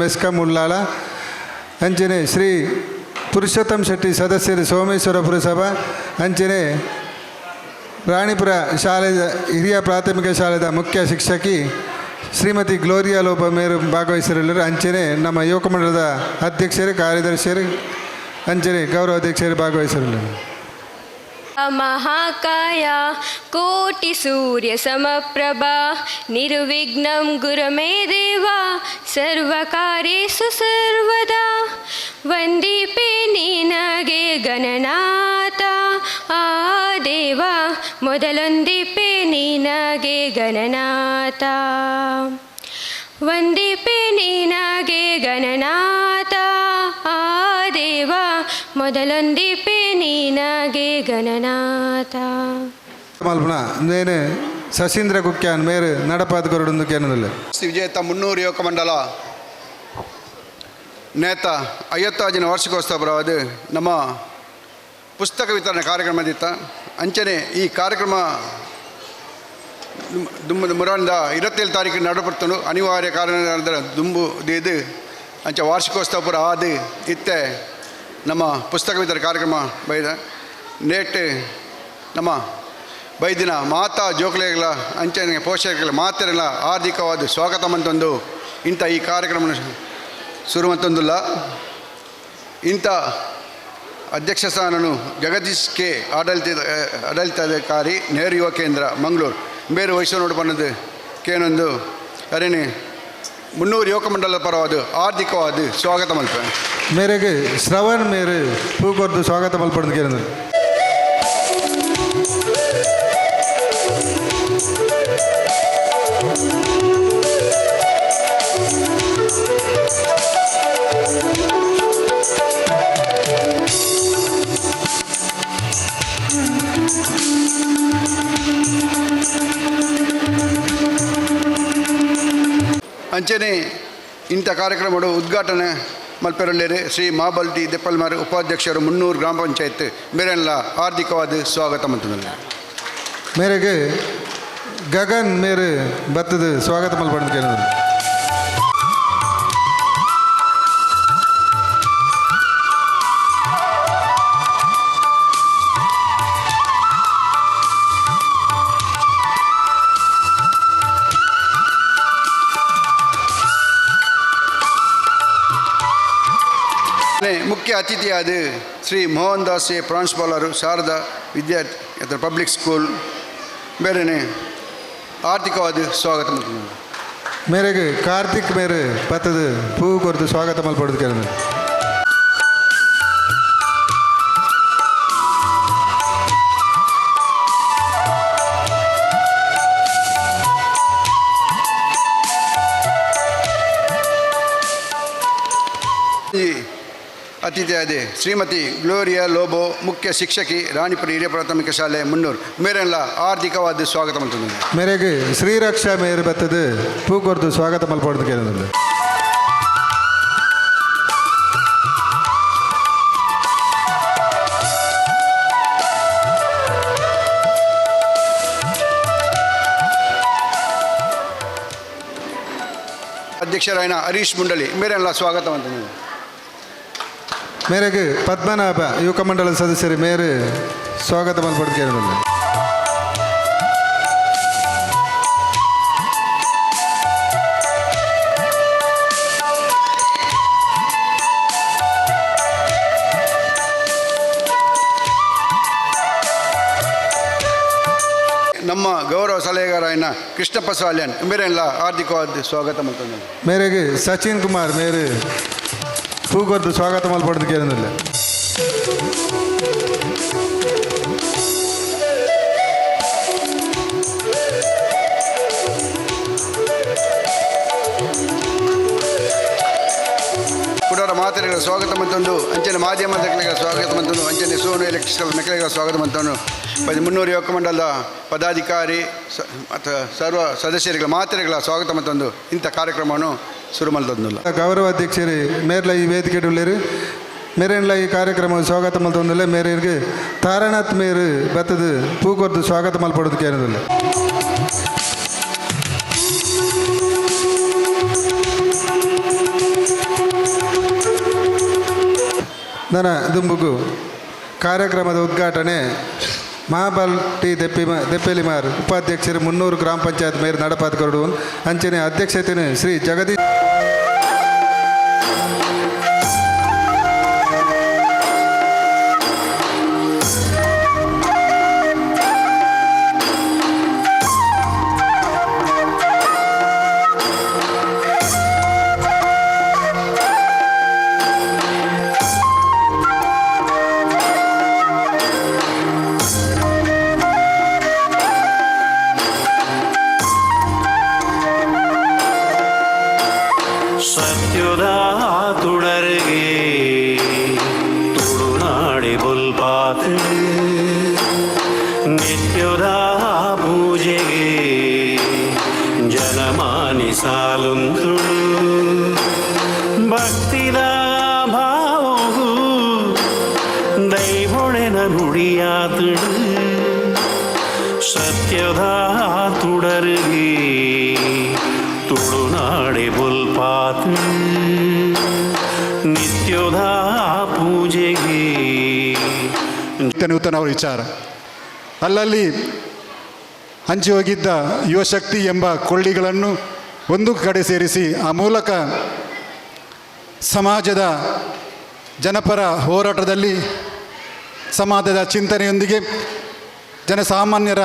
ಬೆಸ್ಕಾಂ ಉಳ್ಳಾಳ ಅಂಚನೆ ಶ್ರೀ ಪುರುಷೋತ್ತಮ್ ಶೆಟ್ಟಿ ಸದಸ್ಯರು ಸೋಮೇಶ್ವರ ಪುರಸಭಾ ಅಂಚನೆ ರಾಣಿಪುರ ಶಾಲೆಯ ಹಿರಿಯ ಪ್ರಾಥಮಿಕ ಶಾಲೆಯ ಮುಖ್ಯ ಶಿಕ್ಷಕಿ ಶ್ರೀಮತಿ ಗ್ಲೋರಿಯಾ ಲೋಪ ಮೇರು ಭಾಗವಹಿಸಿರಲಿರು ಅಂಚನೆ ನಮ್ಮ ಯುವಕ ಮಂಡಲದ ಅಧ್ಯಕ್ಷರು ಕಾರ್ಯದರ್ಶಿಯರು ಅಂಚನೆ ಗೌರವ ಅಧ್ಯಕ್ಷರು ಭಾಗವಹಿಸಿರಲಿರು. ಮಹಾಕಾಯ ಕೋಟಿ ಸೂರ್ಯ ಸಮಪ್ರಭಾ ನಿರ್ವಿಘ್ನಂ ಗುರುಮೇ ದೇವ ಸರ್ವಕಾರ್ಯೇಷು ಸರ್ವದಾ ವಂದಿಪೆ ನಿನಗೆ ಗಣನಾಥ ಆ ದೇವ ಮೊದಲೊಂದಿಪೆ ನಿನಗೆ ಗಣನಾಥ ವಂದಿಪೆ ನಿನಗೆ ಗಣನಾಥ ಆ ದೇವ ಮೊದಲೊಂದಿಪೆ ನಿನಗೆ ಗಣನಾಥ. ಮಲ್ಪನ నేను శశీంద్ర కుక్యాన్ మేరు నడపాదకొరడుందు కేనదల్ల విజేత మున్నూరు యువక మండಲ ನೇತ 50ನೇ ವಾರ್ಷಿಕೋತ್ಸವ ಬರವಾದ ನಮ್ಮ ಪುಸ್ತಕ ವಿತರಣೆ ಕಾರ್ಯಕ್ರಮ ದಿತ್ತ ಅಂಚನೆ ಈ ಕಾರ್ಯಕ್ರಮ ಮುರಾಂದ 27 ತಾರೀಕು ನಡಪಡ್ತನು ಅನಿವಾರ್ಯ ಕಾರಣದ ದುಂಬು ಇದು ಅಂಚ ವಾರ್ಷಿಕೋತ್ಸವ ಪುರ ಆದು ಇತ್ತೆ ನಮ್ಮ ಪುಸ್ತಕ ವಿತರಣೆ ಕಾರ್ಯಕ್ರಮ ಬೈದ ನೇಟ್ ನಮ್ಮ ಬೈದಿನ ಮಾತಾ ಜೋಕಲೆಗಳ ಅಂಚನೆ ಪೋಷಕಗಳ ಮಾತೆಲ್ಲ ಆರ್ಥಿಕವಾದ ಸ್ವಾಗತ ಮಂತೊಂದು ಇಂಥ ಈ ಕಾರ್ಯಕ್ರಮ ಶುರು ಮಂತೊಂದುಲ್ಲ ಇಂಥ ಅಧ್ಯಕ್ಷ ಸ್ಥಾನನು ಜಗದೀಶ್ ಕೆ ಆಡಳಿತಾಧಿಕಾರಿ ನೆಹರು ಯುವ ಕೇಂದ್ರ ಮಂಗಳೂರು ಬೇರೆ ವಯಸ್ಸು ನೋಡಿ ಬಂದದ್ದು ಕೇನೊಂದು ಅರೇನೆ 300 ಯುವಕ ಮಂಡಲದ ಪರವಾದ ಆರ್ಥಿಕವಾದ ಸ್ವಾಗತ ಮಲ್ಪ ಮೇರೆಗೆ ಶ್ರವಣ್ ಮೇರೆ ಪೂಕೊರ್ದು ಸ್ವಾಗತ ಮಲ್ಪಡ್ದು ಕೇಳಿದ್ರು. ಅಂಚನೆ ಇಂಥ ಕಾರ್ಯಕ್ರಮಗಳು ಉದ್ಘಾಟನೆ ಮಲ್ಪೆರಳ್ಳೇರಿ ಶ್ರೀ ಮಹಾಬಲ್ಟಿ ದೆಪ್ಪಲ್ಮಾರ್ ಉಪಾಧ್ಯಕ್ಷರು 300 ಗ್ರಾಮ ಪಂಚಾಯತ್ ಮೇರೆಲ್ಲ ಆರ್ಥಿಕವಾದ ಸ್ವಾಗತ ಮಂತದಲ್ಲಿ ಮೇರೆಗೆ ಗಗನ್ ಮೇರೆ ಬತ್ತದ ಸ್ವಾಗತ ಮಲ್ಪಡ್ದು ಕೇಳಿದ್ರು. ಮುಖ್ಯ ಅತಿಥಿಯಾದ ಶ್ರೀ ಮೋಹನ್ ದಾಸ್ ಎ ಪ್ರಾಂಶುಪಾಲರು ಶಾರದಾ ವಿದ್ಯಾರ್ಥಿ ಪಬ್ಲಿಕ್ ಸ್ಕೂಲ್ ಬೇರೆನೆ ಆರ್ಥಿಕವಾದ ಸ್ವಾಗತ ಮಾಡ್ತೀನಿ. ಮೇರೆಗೆ ಕಾರ್ತಿಕ್ ಮೇರೆ ಬತ್ತದ ಪೂ ಕೊರ್ದು ಸ್ವಾಗತ ಮಲ್ಪಡ್ದು ಕೇಳಿದ್ರು. ಅತಿಥಿಯಾದ ಶ್ರೀಮತಿ ಗ್ಲೋರಿಯಾ ಲೋಬೋ ಮುಖ್ಯ ಶಿಕ್ಷಕಿ ರಾಣಿಪುರ ಹಿರಿಯ ಪ್ರಾಥಮಿಕ ಶಾಲೆ ಮುನ್ನೂರು ಮೇರೆಲ್ಲ ಆರ್ಥಿಕವಾದ ಸ್ವಾಗತ ಮಾಡ್ತೀನಿ. ಮೇರೆಗೆ ಶ್ರೀರಕ್ಷಾ ಮೇರೆ ಬತ್ತದ ಪೂಕೊರ್ದು ಸ್ವಾಗತ ಮಲ್ಪಡ್ದು ಕೇಳಿದ್ರು. ಅಧ್ಯಕ್ಷರಾಯನ ಹರೀಶ್ ಮುಂಡಲಿ ಮೇರೆಲ್ಲ ಸ್ವಾಗತ ಮಾಡ್ತೀನಿ. ಮೇರೆಗೆ ಪದ್ಮನಾಭ ಯುವಕ ಮಂಡಲದ ಸದಸ್ಯರು ಮೇರೆ ಸ್ವಾಗತ ಮಲ್ಪಡ್ದು ಕೇಳಿದ್ರು. ನಮ್ಮ ಗೌರವ ಸಲಹೆಗಾರಾಯನ ಕೃಷ್ಣಪ್ಪ ಸಾಲ್ಯನ್ ಮೇರೆಲ್ಲ ಆರ್ಥಿಕವಾದ ಸ್ವಾಗತ ಮಾಡ್ತೀನಿ. ಮೇರೆಗೆ ಸಚಿನ್ ಕುಮಾರ್ ಮೇರೆ ಪೂಕೊರ್ದು ಸ್ವಾಗತ ಮಲ್ಪಡ್ದು ಕೇಳಿದ್ರು. ಕುಡರ ಮಾತೆರೆಗಳ ಸ್ವಾಗತ ಮಂತೊಂದು ಅಂಚನೆ ಮಾಧ್ಯಮ ಮಕ್ಕಳಿಗೆ ಸ್ವಾಗತ ಮಂತೊಂದು ಅಂಚನೆ ಸೋನು ಎಲೆಕ್ಟ್ರಿಕಲ್ ಮೆಕ್ಯಾನಿಕಲ್ ಸ್ವಾಗತ ಮಂತೊಂದು 300 ಯುವಕ ಮಂಡಲದ ಪದಾಧಿಕಾರಿ ಮತ್ತು ಸರ್ವ ಸದಸ್ಯರುಗಳ ಮಾತೆರೆಗಳ ಸ್ವಾಗತ ಮಂತೊಂದು ಇಂಥ ಕಾರ್ಯಕ್ರಮವನ್ನು ಶುರು ಮಲ್ತೊಂದಿಲ್ಲ. ಗೌರವ ಅಧ್ಯಕ್ಷರು ಮೇರ್ಲ ಈ ವೇದಿಕೆ ಉಳ್ಳೇರು ಮೇರೆಲ್ಲ ಈ ಕಾರ್ಯಕ್ರಮ ಸ್ವಾಗತ ಮಲ್ತೊಂದಿಲ್ಲ. ಮೇರೆಗೆ ತಾರಾನಾಥ್ ಮೇರು ಬತ್ತದ ಪೂಕೊರ್ದು ಸ್ವಾಗತ ಮಲ್ಪಡೋದು ಕೇಳಿದಿಲ್ಲ. ನನ್ನ ದುಂಬುಗು ಕಾರ್ಯಕ್ರಮದ ಉದ್ಘಾಟನೆ ಮಹಾಬಲ್ ಟಿ ದೆಪ್ಪೆಲಿಮಾರ್ ಉಪಾಧ್ಯಕ್ಷರು 300 ಗ್ರಾಮ ಪಂಚಾಯತ್ ಮೇಯರ್ ನಡಪಾತ್ಕರಡು ಅಂಚನೆ ಅಧ್ಯಕ್ಷತೆಯನ್ನು ಶ್ರೀ ಜಗದೀಶ್ ಸತ್ಯದ ತುಡರಿಗೆ ತುಳುನಾಡಿ ಬುಲ್ಪಾತ್ ನಿತ್ಯದ ಪೂಜೆಗೆ ಜನಮಾನಿ ಸಾಲುಂತುಳು ಭಕ್ತಿದ ಭಾವವು ದೈವೊಳೆನ ನುಡಿಯಾತುಡು ಸತ್ಯದ ತುಡರಿಗೆ ತುಳುನಾಡಿ ಬುಲ್ಪಾತ್ ನಿತ್ಯದ ಪೂಜೆಗೆ ನೂತನ ವಿಚಾರ ಅಲ್ಲಲ್ಲಿ ಹಂಚಿ ಹೋಗಿದ್ದ ಯುವಶಕ್ತಿ ಎಂಬ ಕೊಳ್ಳಿಗಳನ್ನು ಒಂದು ಕಡೆ ಸೇರಿಸಿ ಆ ಮೂಲಕ ಸಮಾಜದ ಜನಪರ ಹೋರಾಟದಲ್ಲಿ ಸಮಾಜದ ಚಿಂತನೆಯೊಂದಿಗೆ ಜನಸಾಮಾನ್ಯರ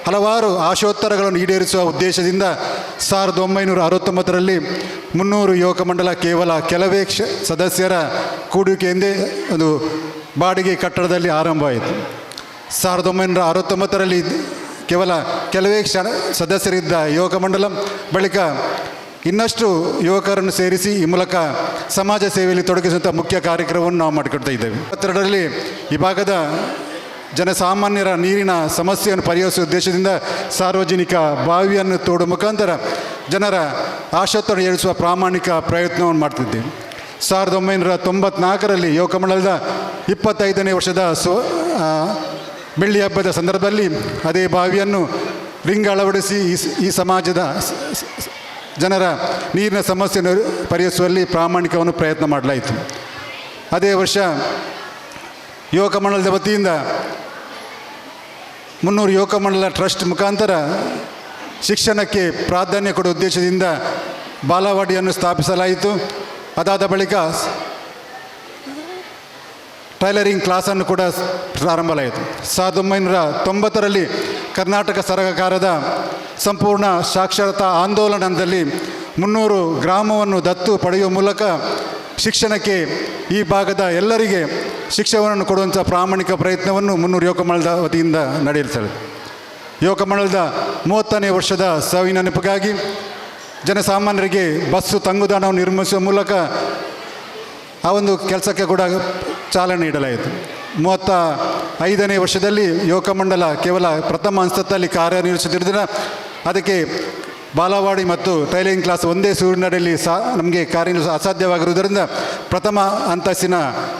ಹಲವಾರು ಆಶೋತ್ತರಗಳನ್ನು ಈಡೇರಿಸುವ ಉದ್ದೇಶದಿಂದ 1969ರಲ್ಲಿ 300 ಯುವಕ ಮಂಡಲ ಕೇವಲ ಕೆಲವೇ ಸದಸ್ಯರ ಕೂಡುವಿಕೆಯಿಂದೇ ಒಂದು ಬಾಡಿಗೆ ಕಟ್ಟಡದಲ್ಲಿ ಆರಂಭವಾಯಿತು. 1969ರಲ್ಲಿ ಕೇವಲ ಕೆಲವೇ ಸದಸ್ಯರಿದ್ದ ಯುವಕ ಮಂಡಲ ಬಳಿಕ ಇನ್ನಷ್ಟು ಯುವಕರನ್ನು ಸೇರಿಸಿ ಈ ಮೂಲಕ ಸಮಾಜ ಸೇವೆಯಲ್ಲಿ ತೊಡಗಿಸುವಂಥ ಮುಖ್ಯ ಕಾರ್ಯಕ್ರಮವನ್ನು ನಾವು ಮಾಡಿಕೊಡ್ತಾ ಇದ್ದೇವೆ. 22ರಲ್ಲಿ ಈ ಭಾಗದ ಜನಸಾಮಾನ್ಯರ ನೀರಿನ ಸಮಸ್ಯೆಯನ್ನು ಪರಿಹರಿಸುವ ಉದ್ದೇಶದಿಂದ ಸಾರ್ವಜನಿಕ ಬಾವಿಯನ್ನು ತೋಡುವ ಮುಖಾಂತರ ಜನರ ಆಶೋತ್ತರ ಏರಿಸುವ ಪ್ರಾಮಾಣಿಕ ಪ್ರಯತ್ನವನ್ನು ಮಾಡ್ತಿದ್ದೇವೆ. 1994ರಲ್ಲಿ ಯುವಕ ಮಂಡಲದ 25ನೇ ವರ್ಷದ ಬೆಳ್ಳಿ ಹಬ್ಬದ ಸಂದರ್ಭದಲ್ಲಿ ಅದೇ ಬಾವಿಯನ್ನು ರಿಂಗ್ ಅಳವಡಿಸಿ ಈ ಸಮಾಜದ ಜನರ ನೀರಿನ ಸಮಸ್ಯೆಯನ್ನು ಪರಿಹರಿಸುವಲ್ಲಿ ಪ್ರಾಮಾಣಿಕವನ್ನು ಪ್ರಯತ್ನ ಮಾಡಲಾಯಿತು. ಅದೇ ವರ್ಷ ಯುವಕ ಮಂಡಲದ ವತಿಯಿಂದ 300 ಯುವಕ ಮಂಡಲ ಟ್ರಸ್ಟ್ ಮುಖಾಂತರ ಶಿಕ್ಷಣಕ್ಕೆ ಪ್ರಾಧಾನ್ಯ ಕೊಡುವ ಉದ್ದೇಶದಿಂದ ಬಾಲವಾಡಿಯನ್ನು ಸ್ಥಾಪಿಸಲಾಯಿತು. ಅದಾದ ಬಳಿಕ ಟೈಲರಿಂಗ್ ಕ್ಲಾಸನ್ನು ಕೂಡ ಪ್ರಾರಂಭವಾಯಿತು. 1990ರಲ್ಲಿ ಕರ್ನಾಟಕ ಸರ್ಕಾರದ ಸಂಪೂರ್ಣ ಸಾಕ್ಷರತಾ ಆಂದೋಲನದಲ್ಲಿ 300 ಗ್ರಾಮವನ್ನು ದತ್ತು ಪಡೆಯುವ ಮೂಲಕ ಶಿಕ್ಷಣಕ್ಕೆ ಈ ಭಾಗದ ಎಲ್ಲರಿಗೆ ಶಿಕ್ಷಣವನ್ನು ಕೊಡುವಂಥ ಪ್ರಾಮಾಣಿಕ ಪ್ರಯತ್ನವನ್ನು 300 ಯುವಕ ಮಂಡಲದ ವತಿಯಿಂದ ನಡೆಯುತ್ತದೆ. ಯುವಕ ಮಂಡಲದ 30ನೇ ವರ್ಷದ ಸಾವಿನ ನೆನಪಿಗಾಗಿ ಜನಸಾಮಾನ್ಯರಿಗೆ ಬಸ್ಸು ತಂಗುದಾಣವನ್ನು ನಿರ್ಮಿಸುವ ಮೂಲಕ ಆ ಒಂದು ಕೆಲಸಕ್ಕೆ ಕೂಡ ಚಾಲನೆ ನೀಡಲಾಯಿತು. 35ನೇ ವರ್ಷದಲ್ಲಿ ಯುವಕ ಮಂಡಲ ಕೇವಲ ಪ್ರಥಮ ಹಂತದಲ್ಲಿ ಕಾರ್ಯನಿರ್ವಹಿಸುತ್ತಿದ್ದರಿಂದ ಅದಕ್ಕೆ ಬಾಲವಾಡಿ ಮತ್ತು ಟೈಲರಿಂಗ್ ಕ್ಲಾಸ್ ಒಂದೇ ಸೂರಿನಡಿಯಲ್ಲಿ ನಮಗೆ ಕಾರ್ಯನಿರ್ವಹಿಸಲು ಅಸಾಧ್ಯವಾಗಿರುವುದರಿಂದ ಪ್ರಥಮ ಅಂತಸ್ತಿನ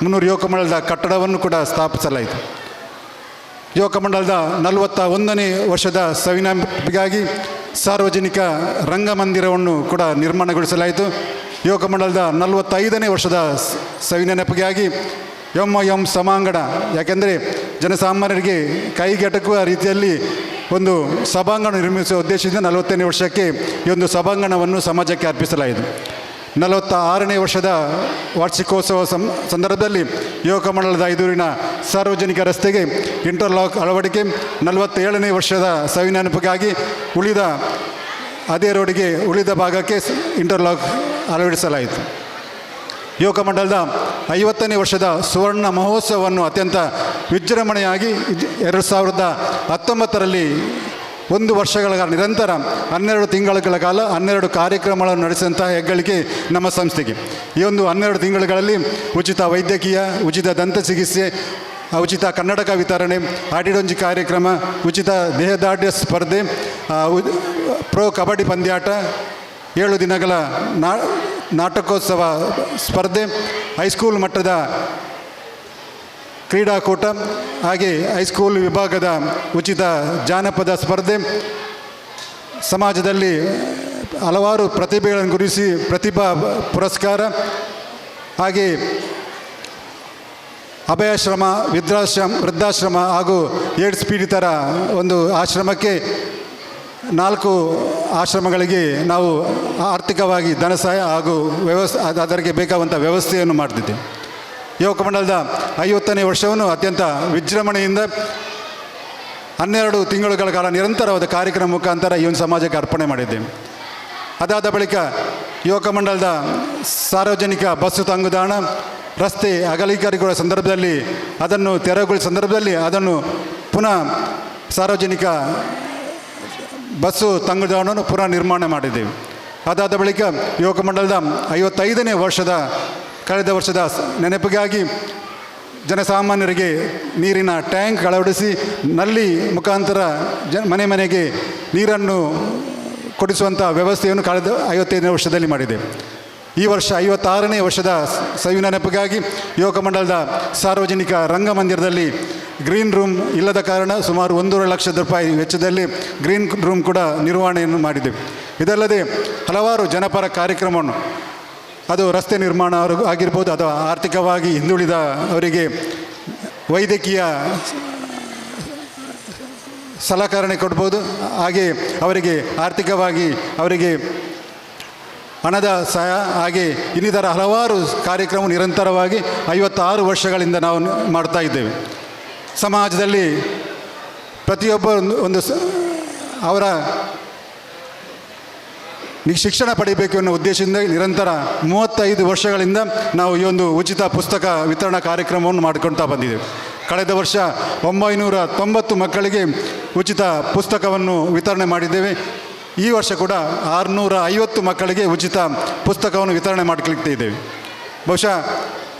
300 ಯುವಕ ಮಂಡಲದ ಕಟ್ಟಡವನ್ನು ಕೂಡ ಸ್ಥಾಪಿಸಲಾಯಿತು. ಯುವಕ ಮಂಡಲದ 41ನೇ ವರ್ಷದ ಸವಿನೆನಪಿಗಾಗಿ ಸಾರ್ವಜನಿಕ ರಂಗಮಂದಿರವನ್ನು ಕೂಡ ನಿರ್ಮಾಣಗೊಳಿಸಲಾಯಿತು. ಯುವಕ ಮಂಡಲದ 45ನೇ ವರ್ಷದ ಸವಿನೆನಪಿಗಾಗಿ ಎಂ ಸಭಾಂಗಣ, ಯಾಕೆಂದರೆ ಜನಸಾಮಾನ್ಯರಿಗೆ ಕೈಗೆಟಕುವ ರೀತಿಯಲ್ಲಿ ಒಂದು ಸಭಾಂಗಣ ನಿರ್ಮಿಸುವ ಉದ್ದೇಶದಿಂದ 40ನೇ ವರ್ಷಕ್ಕೆ ಈ ಒಂದು ಸಭಾಂಗಣವನ್ನು ಸಮಾಜಕ್ಕೆ ಅರ್ಪಿಸಲಾಯಿತು. 46ನೇ ವರ್ಷದ ವಾರ್ಷಿಕೋತ್ಸವ ಸಂದರ್ಭದಲ್ಲಿ ಯುವಕ ಮಂಡಲದ ಐದೂರಿನ ಸಾರ್ವಜನಿಕ ರಸ್ತೆಗೆ ಇಂಟರ್ಲಾಕ್ ಅಳವಡಿಕೆ, 47ನೇ ವರ್ಷದ ಸವಿನೆನಪಿಗಾಗಿ ಉಳಿದ ಅದೇ ರೋಡಿಗೆ ಉಳಿದ ಭಾಗಕ್ಕೆ ಇಂಟರ್ಲಾಕ್ ಅಳವಡಿಸಲಾಯಿತು. ಯುವಕ ಮಂಡಲದ 50ನೇ ವರ್ಷದ ಸುವರ್ಣ ಮಹೋತ್ಸವವನ್ನು ಅತ್ಯಂತ ವಿಜೃಂಭಣೆಯಾಗಿ 2019ರಲ್ಲಿ 1 ವರ್ಷಗಳ ನಿರಂತರ 12 ತಿಂಗಳ ಕಾಲ 12 ಕಾರ್ಯಕ್ರಮಗಳನ್ನು ನಡೆಸಿದಂಥ ಹೆಗ್ಗಳಿಕೆ ನಮ್ಮ ಸಂಸ್ಥೆಗೆ. ಈ ಒಂದು 12 ತಿಂಗಳುಗಳಲ್ಲಿ ಉಚಿತ ವೈದ್ಯಕೀಯ, ಉಚಿತ ದಂತ ಚಿಕಿತ್ಸೆ, ಉಚಿತ ಕನ್ನಡಕ ವಿತರಣೆ, ಆಡಿಡೊಂಜಿ ಕಾರ್ಯಕ್ರಮ, ಉಚಿತ ದೇಹದಾಢ್ಯ ಸ್ಪರ್ಧೆ, ಪ್ರೋ ಕಬಡ್ಡಿ ಪಂದ್ಯಾಟ, 7 ದಿನಗಳ ನಾಟಕೋತ್ಸವ ಸ್ಪರ್ಧೆ, ಹೈಸ್ಕೂಲ್ ಮಟ್ಟದ ಕ್ರೀಡಾಕೂಟ, ಹಾಗೆ ಹೈಸ್ಕೂಲ್ ವಿಭಾಗದ ಉಚಿತ ಜಾನಪದ ಸ್ಪರ್ಧೆ, ಸಮಾಜದಲ್ಲಿ ಹಲವಾರು ಪ್ರತಿಭೆಗಳನ್ನು ಗುರುತಿಸಿ ಪ್ರತಿಭಾ ಪುರಸ್ಕಾರ, ಹಾಗೆ ಅಭಯಾಶ್ರಮ, ವೃದ್ಧಾಶ್ರಮ ಹಾಗೂ ಏಡ್ಸ್ ಪೀಡಿತರ ಒಂದು ಆಶ್ರಮಕ್ಕೆ 4 ಆಶ್ರಮಗಳಿಗೆ ನಾವು ಆರ್ಥಿಕವಾಗಿ ಧನ ಸಹಾಯ ಹಾಗೂ ಅದಕ್ಕೆ ಬೇಕಾದಂಥ ವ್ಯವಸ್ಥೆಯನ್ನು ಮಾಡ್ತಿದ್ದೇವೆ. ಯುವಕ ಮಂಡಲದ 50ನೇ ವರ್ಷವನ್ನು ಅತ್ಯಂತ ವಿಜೃಂಭಣೆಯಿಂದ 12 ತಿಂಗಳುಗಳ ಕಾಲ ನಿರಂತರವಾದ ಕಾರ್ಯಕ್ರಮ ಮುಖಾಂತರ ಈ ಒಂದು ಸಮಾಜಕ್ಕೆ ಅರ್ಪಣೆ ಮಾಡಿದ್ದೇವೆ. ಅದಾದ ಬಳಿಕ ಯುವಕ ಮಂಡಲದ ಸಾರ್ವಜನಿಕ ಬಸ್ಸು ತಂಗುದಾಣ, ರಸ್ತೆ ಅಗಲೀಕರಣಗಳ ಸಂದರ್ಭದಲ್ಲಿ ಅದನ್ನು ತೆರವುಗೊಳಿಸುವ ಸಂದರ್ಭದಲ್ಲಿ ಅದನ್ನು ಪುನಃ ಸಾರ್ವಜನಿಕ ಬಸ್ಸು ತಂಗುದಾಣವನ್ನು ಪುನಃ ನಿರ್ಮಾಣ ಮಾಡಿದ್ದೇವೆ. ಅದಾದ ಬಳಿಕ ಯುವಕ ಮಂಡಲದ 55ನೇ ವರ್ಷದ ಕಳೆದ ವರ್ಷದ ನೆನಪಿಗಾಗಿ ಜನಸಾಮಾನ್ಯರಿಗೆ ನೀರಿನ ಟ್ಯಾಂಕ್ ಅಳವಡಿಸಿ ನಲ್ಲಿ ಮುಖಾಂತರ ಮನೆ ಮನೆಗೆ ನೀರನ್ನು ಕೊಡಿಸುವಂಥ ವ್ಯವಸ್ಥೆಯನ್ನು ಕಳೆದ 55ನೇ ವರ್ಷದಲ್ಲಿ ಮಾಡಿದ್ದೇವೆ. ಈ ವರ್ಷ 56ನೇ ವರ್ಷದ ಸವಿ ನೆನಪಿಗಾಗಿ ಯುವಕ ಮಂಡಲದ ಸಾರ್ವಜನಿಕ ರಂಗಮಂದಿರದಲ್ಲಿ ಗ್ರೀನ್ ರೂಮ್ ಇಲ್ಲದ ಕಾರಣ ಸುಮಾರು 1.5 ಲಕ್ಷ ರೂಪಾಯಿ ವೆಚ್ಚದಲ್ಲಿ ಗ್ರೀನ್ ರೂಮ್ ಕೂಡ ನಿರ್ವಹಣೆಯನ್ನು ಮಾಡಿದ್ದೇವೆ. ಇದಲ್ಲದೆ ಹಲವಾರು ಜನಪರ ಕಾರ್ಯಕ್ರಮವನ್ನು, ಅದು ರಸ್ತೆ ನಿರ್ಮಾಣ ಆಗಿರ್ಬೋದು, ಅಥವಾ ಆರ್ಥಿಕವಾಗಿ ಹಿಂದುಳಿದ ಅವರಿಗೆ ವೈದ್ಯಕೀಯ ಸಲಕರಣೆ ಕೊಡ್ಬೋದು, ಹಾಗೆ ಅವರಿಗೆ ಆರ್ಥಿಕವಾಗಿ ಅವರಿಗೆ ಹಣದ ಸಹಾಯ, ಹಾಗೆ ಇನ್ನಿತರ ಹಲವಾರು ಕಾರ್ಯಕ್ರಮ ನಿರಂತರವಾಗಿ 56 ವರ್ಷಗಳಿಂದ ನಾವು ಮಾಡ್ತಾ ಇದ್ದೇವೆ. ಸಮಾಜದಲ್ಲಿ ಪ್ರತಿಯೊಬ್ಬರು ಅವರ ಶಿಕ್ಷಣ ಪಡಿಬೇಕು ಅನ್ನೋ ಉದ್ದೇಶದಿಂದ ನಿರಂತರ 35 ವರ್ಷಗಳಿಂದ ನಾವು ಈ ಒಂದು ಉಚಿತ ಪುಸ್ತಕ ವಿತರಣಾ ಕಾರ್ಯಕ್ರಮವನ್ನು ಮಾಡಿಕೊಳ್ತಾ ಬಂದಿದ್ದೇವೆ. ಕಳೆದ ವರ್ಷ 990 ಮಕ್ಕಳಿಗೆ ಉಚಿತ ಪುಸ್ತಕವನ್ನು ವಿತರಣೆ ಮಾಡಿದ್ದೇವೆ. ಈ ವರ್ಷ ಕೂಡ 650 ಮಕ್ಕಳಿಗೆ ಉಚಿತ ಪುಸ್ತಕವನ್ನು ವಿತರಣೆ ಮಾಡಲಿಕ್ಕೆ ಇದ್ದೇವೆ. ಬಹುಶಃ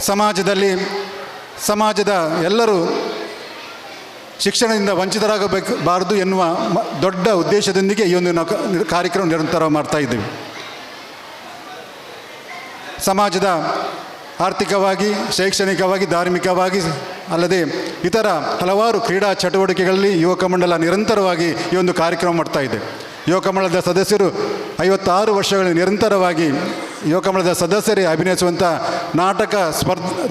ಸಮಾಜದ ಎಲ್ಲರೂ ಶಿಕ್ಷಣದಿಂದ ವಂಚಿತರಾಗಬಾರದು ಎನ್ನುವ ದೊಡ್ಡ ಉದ್ದೇಶದೊಂದಿಗೆ ಈ ಒಂದು ಕಾರ್ಯಕ್ರಮ ನಿರಂತರ ಮಾಡ್ತಾ ಇದ್ದೇವೆ. ಸಮಾಜದ ಆರ್ಥಿಕವಾಗಿ, ಶೈಕ್ಷಣಿಕವಾಗಿ, ಧಾರ್ಮಿಕವಾಗಿ ಅಲ್ಲದೆ ಇತರ ಹಲವಾರು ಕ್ರೀಡಾ ಚಟುವಟಿಕೆಗಳಲ್ಲಿ ಯುವಕ ಮಂಡಲ ನಿರಂತರವಾಗಿ ಈ ಒಂದು ಕಾರ್ಯಕ್ರಮ ಮಾಡ್ತಾ ಇದೆ. ಯುವಕ ಮಂಡಲದ ಸದಸ್ಯರು 56 ವರ್ಷಗಳು ನಿರಂತರವಾಗಿ ಯುವಕ ಮಂಡಲದ ಸದಸ್ಯರೇ ಅಭಿನಯಿಸುವಂಥ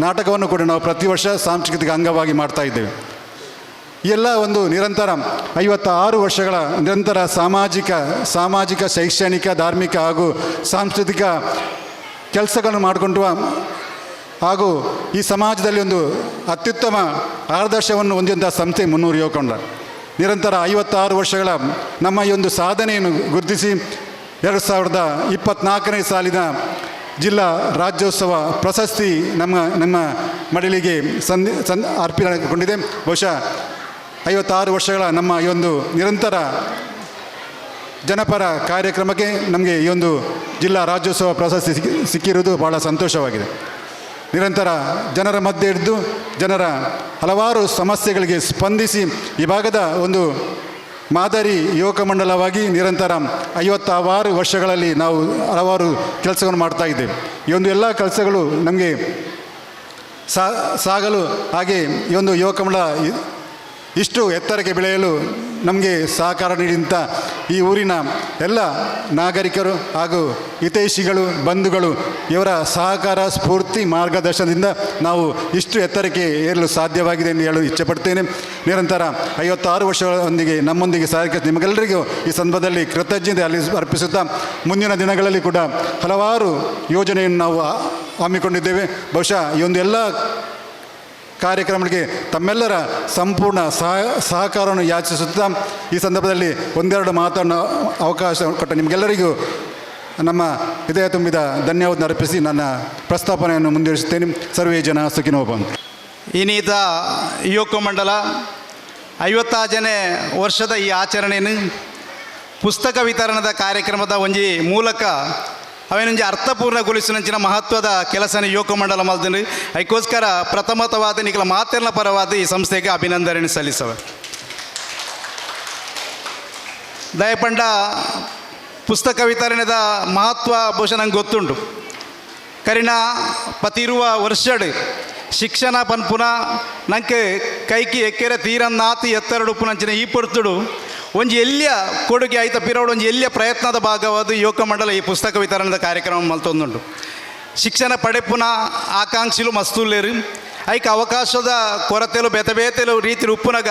ನಾಟಕವನ್ನು ಕೂಡ ನಾವು ಪ್ರತಿ ವರ್ಷ ಸಾಂಸ್ಕೃತಿಕ ಅಂಗವಾಗಿ ಮಾಡ್ತಾ ಇದ್ದೇವೆ. ಎಲ್ಲ ಒಂದು ನಿರಂತರ 56 ವರ್ಷಗಳ ನಿರಂತರ ಸಾಮಾಜಿಕ, ಶೈಕ್ಷಣಿಕ, ಧಾರ್ಮಿಕ ಹಾಗೂ ಸಾಂಸ್ಕೃತಿಕ ಕೆಲಸಗಳನ್ನು ಮಾಡಿಕೊಂಡು ಹಾಗೂ ಈ ಸಮಾಜದಲ್ಲಿ ಒಂದು ಅತ್ಯುತ್ತಮ ಆದರ್ಶವನ್ನು ಹೊಂದಿದಂಥ ಸಂಸ್ಥೆ 300 ಯುವಕ ಮಂಡಲ. ನಿರಂತರ 56 ವರ್ಷಗಳ ನಮ್ಮ ಈ ಒಂದು ಸಾಧನೆಯನ್ನು ಗುರುತಿಸಿ 2024ನೇ ಸಾಲಿನ ಜಿಲ್ಲಾ ರಾಜ್ಯೋತ್ಸವ ಪ್ರಶಸ್ತಿ ನಮ್ಮ ಮಡಿಲಿಗೆ ಅರ್ಪಣೆಗೊಂಡಿದೆ. ಬಹುಶಃ 56 ವರ್ಷಗಳ ನಮ್ಮ ಈ ಒಂದು ನಿರಂತರ ಜನಪರ ಕಾರ್ಯಕ್ರಮಕ್ಕೆ ನಮಗೆ ಈ ಒಂದು ಜಿಲ್ಲಾ ರಾಜ್ಯೋತ್ಸವ ಪ್ರಶಸ್ತಿ ಸಿಕ್ಕಿರುವುದು ಭಾಳ ಸಂತೋಷವಾಗಿದೆ. ನಿರಂತರ ಜನರ ಮಧ್ಯೆ ಇದ್ದು ಜನರ ಹಲವಾರು ಸಮಸ್ಯೆಗಳಿಗೆ ಸ್ಪಂದಿಸಿ ಈ ಭಾಗದ ಒಂದು ಮಾದರಿ ಯುವಕ ಮಂಡಲವಾಗಿ ನಿರಂತರ 56 ವರ್ಷಗಳಲ್ಲಿ ನಾವು ಹಲವಾರು ಕೆಲಸವನ್ನು ಮಾಡ್ತಾ ಇದ್ದೇವೆ. ಈ ಒಂದು ಎಲ್ಲ ಕೆಲಸಗಳು ನಮಗೆ ಸಾಗಲು, ಹಾಗೆ ಈ ಒಂದು ಯುವಕ ಮಂಡಲ ಇಷ್ಟು ಎತ್ತರಕ್ಕೆ ಬೆಳೆಯಲು ನಮಗೆ ಸಹಕಾರ ನೀಡಿದಂಥ ಈ ಊರಿನ ಎಲ್ಲ ನಾಗರಿಕರು ಹಾಗೂ ಹಿತೈಷಿಗಳು, ಬಂಧುಗಳು, ಇವರ ಸಹಕಾರ, ಸ್ಫೂರ್ತಿ, ಮಾರ್ಗದರ್ಶನದಿಂದ ನಾವು ಇಷ್ಟು ಎತ್ತರಕ್ಕೆ ಏರಲು ಸಾಧ್ಯವಾಗಿದೆ ಎಂದು ಹೇಳಲು ಇಚ್ಛೆಪಡ್ತೇನೆ. ನಿರಂತರ 56 ವರ್ಷಗಳೊಂದಿಗೆ ನಮ್ಮೊಂದಿಗೆ ಸಹಕರಿಸಿದ ನಿಮಗೆಲ್ಲರಿಗೂ ಈ ಸಂದರ್ಭದಲ್ಲಿ ಕೃತಜ್ಞತೆ ಅರ್ಪಿಸುತ್ತಾ ಮುಂದಿನ ದಿನಗಳಲ್ಲಿ ಕೂಡ ಹಲವಾರು ಯೋಜನೆಯನ್ನು ನಾವು ಹಮ್ಮಿಕೊಂಡಿದ್ದೇವೆ. ಬಹುಶಃ ಈ ಒಂದು ಎಲ್ಲ ಕಾರ್ಯಕ್ರಮಗಳಿಗೆ ತಮ್ಮೆಲ್ಲರ ಸಂಪೂರ್ಣ ಸಹಕಾರವನ್ನು ಯಾಚಿಸುತ್ತಾ ಈ ಸಂದರ್ಭದಲ್ಲಿ ಒಂದೆರಡು ಮಾತನ್ನು ಅವಕಾಶ ಕೊಟ್ಟ ನಿಮಗೆಲ್ಲರಿಗೂ ನಮ್ಮ ಹೃದಯ ತುಂಬಿದ ಧನ್ಯವಾದ ಅರ್ಪಿಸಿ ನನ್ನ ಪ್ರಸ್ತಾಪನೆಯನ್ನು ಮುಂದುವರಿಸುತ್ತೇನೆ. ಸರ್ವೇ ಜನ ಸುಖಿನೋ ಭವಂತು. ಇನ್ನೀತ ಯುವಕ ಮಂಡಲ 56ನೇ ವರ್ಷದ ಈ ಆಚರಣೆಯನ್ನು ಪುಸ್ತಕ ವಿತರಣದ ಕಾರ್ಯಕ್ರಮದ ಒಂಜಿ ಮೂಲಕ ಅವೇನೊಂಜಿ ಅರ್ಥಪೂರ್ಣಗೊಳಿಸಿನಂಚಿನ ಮಹತ್ವದ ಕೆಲಸನ ಯುವಕ ಮಂಡಲ ಮಲ್ತಂಡು ಅದಕ್ಕೋಸ್ಕರ ಪ್ರಥಮತವಾದ ನಿಖಲ ಮಾತೆರ್ನ ಪರವಾದ ಈ ಸಂಸ್ಥೆಗೆ ಅಭಿನಂದನೆ ಸಲ್ಲಿಸವೆ. ದಯಪಂಡ ಪುಸ್ತಕ ವಿತರಣೆದ ಮಹತ್ವ ಬಹುಶಃ ನಂಗೆ ಗೊತ್ತುಂಟು. ಕರಿನ ಪತಿರುವ ವರ್ಷಡ್ ಶಿಕ್ಷಣ ಪನ್ಪುನ ನಂಗೆ ಕೈಕಿ ಎಕ್ಕೆರೆ ತೀರನ್ನಾತಿ ಎತ್ತರಡುಪುನಂಚಿನ ಈ ಪೊರ್ತುಡು ಒಂಜಿ ಎಲ್ಲಿಯ ಕೊಡುಗೆ ಆಯ್ತ ಪಿರೋಡು ಒಂಜಿ ಎಲ್ಲಿಯ ಪ್ರಯತ್ನದ ಭಾಗವಾದ ಯುವಕ ಮಂಡಲ ಈ ಪುಸ್ತಕ ವಿತರಣದ ಕಾರ್ಯಕ್ರಮ ಮಲ್ತೊಂದುಂಟು. ಶಿಕ್ಷಣ ಪಡೆಪುನ ಆಕಾಂಕ್ಷಿಲು ಮಸ್ತುಲ್ಲೇರು ಐಕೆ ಅವಕಾಶದ ಕೊರತೆಲು ಬೇತೆಲು ರೀತಿ ಉಪ್ಪುನಗ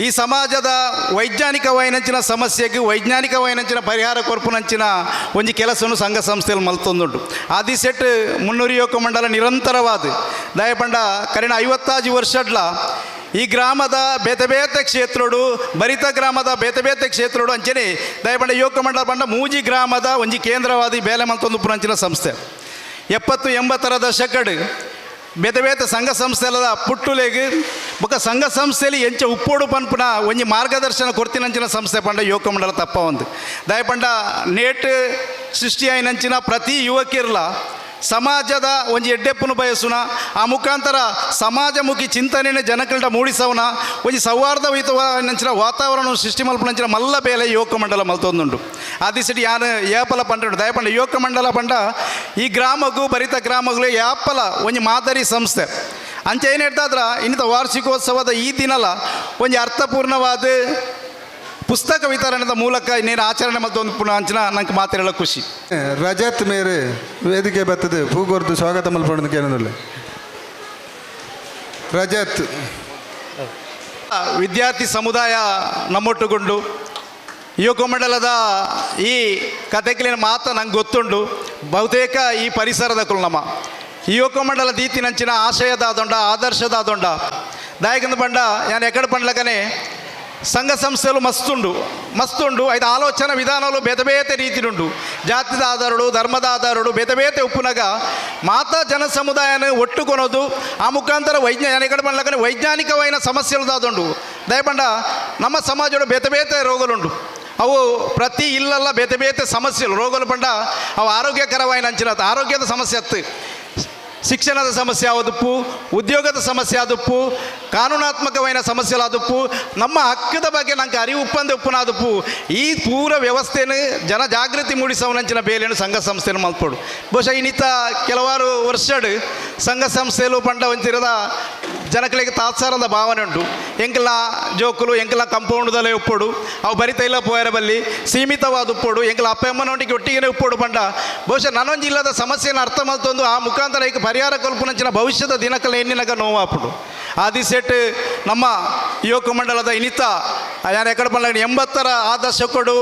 ಈ ಸಮಾಜದ ವೈಜ್ಞಾನಿಕವಾಯಿನಂಚಿನ ಸಮಸ್ಯೆಗೆ ವೈಜ್ಞಾನಿಕವಾಯಿನಂಚಿನ ಪರಿಹಾರ ಕೊರ್ಪುನಂಚಿನ ಒಂಜಿ ಕೆಲಸವನ್ನು ಸಂಘ ಸಂಸ್ಥೆಯಲ್ಲಿ ಮಲ್ತೊಂದುಂಟು ಆದಿ ಸೆಟ್ ಮುನ್ನೂರು ಮಂಡಲ ನಿರಂತರವಾದ ದಯಪಂಡ ಕರಿಣ 50 ವರ್ಷಡ್ಲ ಈ ಗ್ರಾಮದ ಬೇತೆ ಕ್ಷೇತ್ರಡು ಭರಿತ ಗ್ರಾಮದ ಬೇತೆ ಕ್ಷೇತ್ರಡು ಅಂಚನೆ ದಯಪಂಡ ಯುವಕ ಮಂಡಲ ಪಂಡ ಮೂಜಿ ಗ್ರಾಮದ ಒಂಜಿ ಕೇಂದ್ರವಾದಿ ಬೇಲೆ ಮಲ್ತೊಂದು ಪುನಂಚಿನ ಸಂಸ್ಥೆ 70-80 ದಶಕಡು ಬೇತೆ ಸಂಘ ಸಂಸ್ಥೆಲದ ಪುಟ್ಟುಲೆಗ್ ಬೊಕ ಸಂಘ ಸಂಸ್ಥೆಯಲ್ಲಿ ಎಂಚ ಉಪ್ಪೋಡು ಪನ್ಪುನ ಒಂಜಿ ಮಾರ್ಗದರ್ಶನ ಕೊರ್ತಿನಂಚಿನ ಸಂಸ್ಥೆ ಪಂಡ ಯುವಕ ಮಂಡಲ ತಪ್ಪ ಒಂದು ದಯಪಂಡ ನೇಟ್ ಸೃಷ್ಟಿಯಾಯಿನಂಚಿನ ಪ್ರತಿ ಯುವಕಿರ್ಲ ಸಮಾಜದ ಒಂಜಿ ಎಡ್ಡೆಪ್ಪುನು ಬಯಸುನ ಆ ಮುಖಾಂತರ ಸಮಾಜಮುಖಿ ಚಿಂತನೆಯನ್ನು ಜನಕಲ್ಟ ಮೂಡಿಸವನ ಒಂಜಿ ಸೌಹಾರ್ದಯುತವಾದಂಚಿನ ವಾತಾವರಣ ಸೃಷ್ಟಿ ಮಲ್ಪನಂಚಿನ ಮಲ್ಲ ಬೇಲೆ ಯುವಕ ಮಂಡಲ ಮಲ್ತೊಂದುಂಡು ಆದಿಸಟಿ ಯಾನು ಏಪಲ ಪಂಡ ದಯಪಂಡ ಯುವಕ ಮಂಡಲ ಪಂಡ ಈ ಗ್ರಾಮಗೂ ಭರಿತ ಗ್ರಾಮಗಳು ಯಾಪಲ ಒಂಜಿ ಮಾದರಿ ಸಂಸ್ಥೆ ಅಂಚೆ ಏನು ಹೇಳ್ತಾದ್ರ ಇನ್ನಿತ ವಾರ್ಷಿಕೋತ್ಸವದ ಈ ದಿನಲ ಒಂಜಿ ಅರ್ಥಪೂರ್ಣವಾದ ಪುಸ್ತಕ ವಿತರಣದ ಮೂಲಕ ಇನ್ನೇನು ಆಚರಣೆ ಮಲ್ತೊಂದು ಪುನಃ ಅಂಚಿನ ನಂಗೆ ಮಾತಾಡೋ ಖುಷಿ ರಜತ್ ಮೇರೆ ವೇದಿಕೆ ಬರ್ತದೆ ಪೂಗೋರ್ದು ಸ್ವಾಗತ ಮಲ್ಪೊಂಡು ಕೇಳೋದಿಲ್ಲ ರಜತ್ ವಿದ್ಯಾರ್ಥಿ ಸಮುದಾಯ ನಮ್ಮೊಟ್ಟುಗೊಂಡು ಯುವಕ ಮಂಡಲದ ಈ ಕತೆಕಲಿನ ಮಾತ ನಂಗೆ ಗೊತ್ತುಂಡು ಬಹುತೇಕ ಈ ಪರಿಸರದ ಕುಲ್ನಮ ಯುವಕ ಮಂಡಲ ದೀತಿನಂಚಿನ ಆಶಯದಾದೊಂಡ ಆದರ್ಶದಾದೊಂಡ ದಾಯಕಂದ ಪಂಡ ನಾನು ಎಕಡೆ ಪಂಡ್ಲಕನೆ ಸಂಘ ಸಂಸ್ಥೆಲು ಮಸ್ತುಂಡು ಐದು ಆಲೋಚನಾ ವಿಧಾನಗಳು ಬೇತೆ ರೀತಿನುಂಡು ಜಾತಿದ ಆಧಾರಡು ಧರ್ಮದ ಆಧಾರಡು ಬೇತೆ ಉಪ್ಪುನಗ ಮಾತಾ ಜನ ಸಮುದಾಯನ ಒಟ್ಟುಕೊನೋದು ಆ ಮುಖಾಂತರ ಎಕಡೆ ಪಂಡ್ಲಕನೆ ವೈಜ್ಞಾನಿಕವಾದ ಸಮಸ್ಯೆಗಳು ದಾದುಂಡು ದಯಪಂಡ ನಮ್ಮ ಸಮಾಜಗಳು ಬೇತೆ ರೋಗಲುಂಡು ಅವು ಪ್ರತಿ ಇಲ್ಲಲ್ಲ ಬೇತೆ ಸಮಸ್ಯೆಗಳು ರೋಗಲು ಪಂಡ ಅವು ಆರೋಗ್ಯಕರವಾಯಿನ ಅಂಚಿನ ಆರೋಗ್ಯದ ಸಮಸ್ಯೆ ಹತ್ತು ಶಿಕ್ಷಣದ ಸಮಸ್ಯೆ ಆದಪ್ಪು ಉದ್ಯೋಗದ ಸಮಸ್ಯೆ ಆದಪ್ಪು ಕಾನೂನಾತ್ಮಕವಾದ ಸಮಸ್ಯೆಗಳು ಆದಪ್ಪು ನಮ್ಮ ಹಕ್ಕದ ಬಗ್ಗೆ ನಂಗೆ ಅರಿವು ಉಪ್ಪನಾದಪ್ಪು ಈ ಪೂರ ವ್ಯವಸ್ಥೆಯನ್ನು ಜನ ಜಾಗೃತಿ ಮೂಡಿಸವನಂಚಿನ ಬೇಲೆಯನ್ನು ಸಂಘ ಸಂಸ್ಥೆಯನ್ನು ಮಲ್ಪೋಡು ಬಹುಶಃ ಇನ್ನಿತ ಕೆಲವಾರು ವರ್ಷಡ್ ಸಂಘ ಸಂಸ್ಥೆಯಲ್ಲೂ ಪಂಡ ಒಂಚಿರದ ಜನಗಳಿಗೆ ತಾತ್ಸಾರದ ಭಾವನೆ ಉಂಟು ಎಂಕಲ ಜೋಕುಲು ಎಂಕಲ ಕಂಪೌಂಡ್ದಲ್ಲೇ ಉಪ್ಪೋಡು ಅವು ಬರಿತ ಇಲ್ಲ ಪೋಯರ ಬಲ್ಲಿ ಸೀಮಿತವಾದ ಉಪ್ಪೋಡು ಎಂಕಲ ಅಪ್ಪ ಅಮ್ಮನೊಟ್ಟಿಗೆ ಒಟ್ಟಿಗೆ ಉಪ್ಪೋಡು ಪಂಡ ಬಹುಶಃ ನನ್ನೊಂದು ಇಲ್ಲದ ಸಮಸ್ಯೆಯನ್ನು ಅರ್ಥ ಮಲ್ತೊಂದು ಆ ಮುಖಾಂತರ ಈಗ ಪರಿಹಾರ ಕಲ್ಪನಂಚಿನ ಭವಿಷ್ಯದ ದಿನಕಲ ಎನ್ನಿನಗ ನೋವಾಪುಡು ಆದಿ ಸೆಟ್ ನಮ್ಮ ಯುವಕ ಮಂಡಲದ ಇನ್ನಿತ ಯಾರು ಎಕಡೆ ಪಂಡ 80ರ ಆದರ್ಶಕೊಡು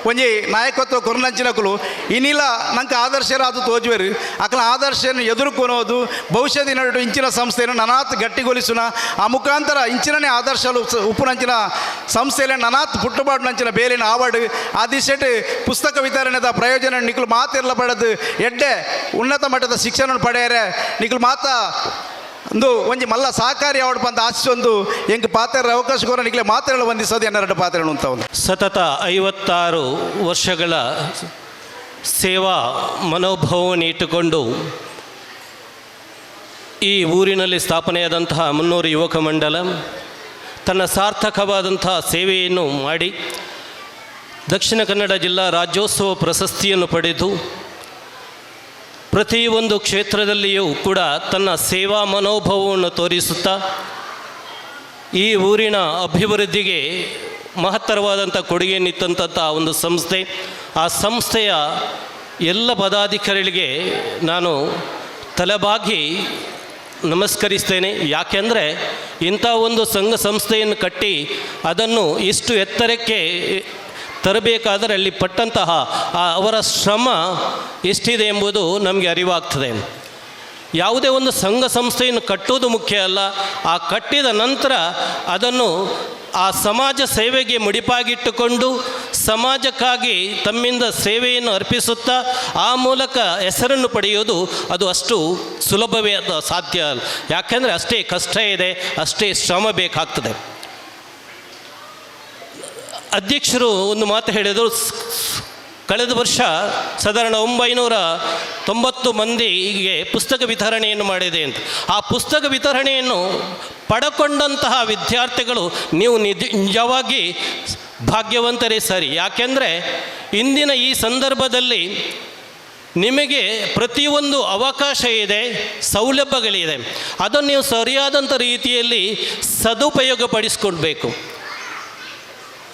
ಒಂಜಿ ನಾಯಕತ್ವ ಕೊರ್ನಂಚಿನಕಲು ಇನ್ನಿಲ್ಲ ನಂಗೆ ಆದರ್ಶರಾದು ತೋಜುವೆರು ಅಕಲ ಆದರ್ಶನ ಎದುರುಕೊನೋದು ಭವಿಷ್ಯ ದಿನ ಇಂಚಿನ ಸಂಸ್ಥೆಯನ್ನು ನನಾತ್ ಗಟ್ಟಿಗೊಳಿಸುನ ಆ ಮುಖಾಂತರ ಇಂಚಿನೇ ಆದರ್ಶಲು ಉಪ್ಪುನಂಚಿನ ಸಂಸ್ಥೆಯಲ್ಲಿ ನನಾತ್ ಪುಟ್ಟುಬಾಡುನಂಚಿನ ಬೇಲಿನ ಆವಾರ್ಡ್ ಆದಿ ಸೆಟ್ ಪುಸ್ತಕ ವಿತರಣೆದ ಪ್ರಯೋಜನ ನಿಖಲು ಮಾತಿರಲ ಪಡೆದು ಎಡ್ಡೆ ಉನ್ನತ ಮಟ್ಟದ ಶಿಕ್ಷಣ ಪಡೆಯರೆ ನಿಖಲು ಮಾತಾ ಒಂದು ಒಂಜಿ ಮಲ್ಲ ಸಹಕಾರಿ ಆವಡ್ ಬಂದ ಆಶಿಸೊಂದು ಎಂಗೆ ಪಾತ್ರ ಅವಕಾಶ ಕೋರ ನಿಖಲೆ ಮಾತ್ರೆಗಳು ಬಂದಿಸೋದು ಎನ್ನೆರಡು ಪಾತ್ರೆಗಳು ಅಂತ ಒಂದು ಸತತ 56 ವರ್ಷಗಳ ಸೇವಾ ಮನೋಭಾವವನ್ನು ಇಟ್ಟುಕೊಂಡು ಈ ಊರಿನಲ್ಲಿ ಸ್ಥಾಪನೆಯಾದಂತಹ ಮುನ್ನೂರು ಯುವಕ ಮಂಡಲ ತನ್ನ ಸಾರ್ಥಕವಾದಂತಹ ಸೇವೆಯನ್ನು ಮಾಡಿ ದಕ್ಷಿಣ ಕನ್ನಡ ಜಿಲ್ಲಾ ರಾಜ್ಯೋತ್ಸವ ಪ್ರಶಸ್ತಿಯನ್ನು ಪಡೆದು ಪ್ರತಿಯೊಂದು ಕ್ಷೇತ್ರದಲ್ಲಿಯೂ ಕೂಡ ತನ್ನ ಸೇವಾ ಮನೋಭಾವವನ್ನು ತೋರಿಸುತ್ತಾ ಈ ಊರಿನ ಅಭಿವೃದ್ಧಿಗೆ ಮಹತ್ತರವಾದಂಥ ಕೊಡುಗೆಯನ್ನಿತ್ತಂಥ ಒಂದು ಸಂಸ್ಥೆ. ಆ ಸಂಸ್ಥೆಯ ಎಲ್ಲ ಪದಾಧಿಕಾರಿಗಳಿಗೆ ನಾನು ತಲೆಬಾಗಿ ನಮಸ್ಕರಿಸ್ತೇನೆ. ಯಾಕೆಂದರೆ ಇಂಥ ಒಂದು ಸಂಘ ಸಂಸ್ಥೆಯನ್ನು ಕಟ್ಟಿ ಅದನ್ನು ಇಷ್ಟು ಎತ್ತರಕ್ಕೆ ತರಬೇಕಾದರೆ ಅಲ್ಲಿ ಪಟ್ಟಂತಹ ಅವರ ಶ್ರಮ ಎಷ್ಟಿದೆ ಎಂಬುದು ನಮಗೆ ಅರಿವಾಗ್ತದೆ. ಯಾವುದೇ ಒಂದು ಸಂಘ ಸಂಸ್ಥೆಯನ್ನು ಕಟ್ಟುವುದು ಮುಖ್ಯ ಅಲ್ಲ, ಆ ಕಟ್ಟಿದ ನಂತರ ಅದನ್ನು ಆ ಸಮಾಜ ಸೇವೆಗೆ ಮುಡಿಪಾಗಿಟ್ಟುಕೊಂಡು ಸಮಾಜಕ್ಕಾಗಿ ತಮ್ಮಿಂದ ಸೇವೆಯನ್ನು ಅರ್ಪಿಸುತ್ತಾ ಆ ಮೂಲಕ ಹೆಸರನ್ನು ಪಡೆಯುವುದು ಅದು ಅಷ್ಟು ಸುಲಭವೇ ಸಾಧ್ಯ ಅಲ್ಲ. ಯಾಕೆಂದರೆ ಅಷ್ಟೇ ಕಷ್ಟ ಇದೆ, ಅಷ್ಟೇ ಶ್ರಮ ಬೇಕಾಗ್ತದೆ. ಅಧ್ಯಕ್ಷರು ಒಂದು ಮಾತು ಹೇಳಿದರು, ಕಳೆದ ವರ್ಷ ಸಾಧಾರಣ 990 ಮಂದಿಗೆ ಪುಸ್ತಕ ವಿತರಣೆಯನ್ನು ಮಾಡಿದೆ ಅಂತ. ಆ ಪುಸ್ತಕ ವಿತರಣೆಯನ್ನು ಪಡಕೊಂಡಂತಹ ವಿದ್ಯಾರ್ಥಿಗಳು ನೀವು ನಿಜವಾಗಿ ಭಾಗ್ಯವಂತರೇ ಸರಿ. ಯಾಕೆಂದರೆ ಇಂದಿನ ಈ ಸಂದರ್ಭದಲ್ಲಿ ನಿಮಗೆ ಪ್ರತಿಯೊಂದು ಅವಕಾಶ ಇದೆ, ಸೌಲಭ್ಯಗಳಿದೆ, ಅದನ್ನು ನೀವು ಸರಿಯಾದಂಥ ರೀತಿಯಲ್ಲಿ ಸದುಪಯೋಗ ಪಡಿಸ್ಕೊಳ್ಬೇಕು.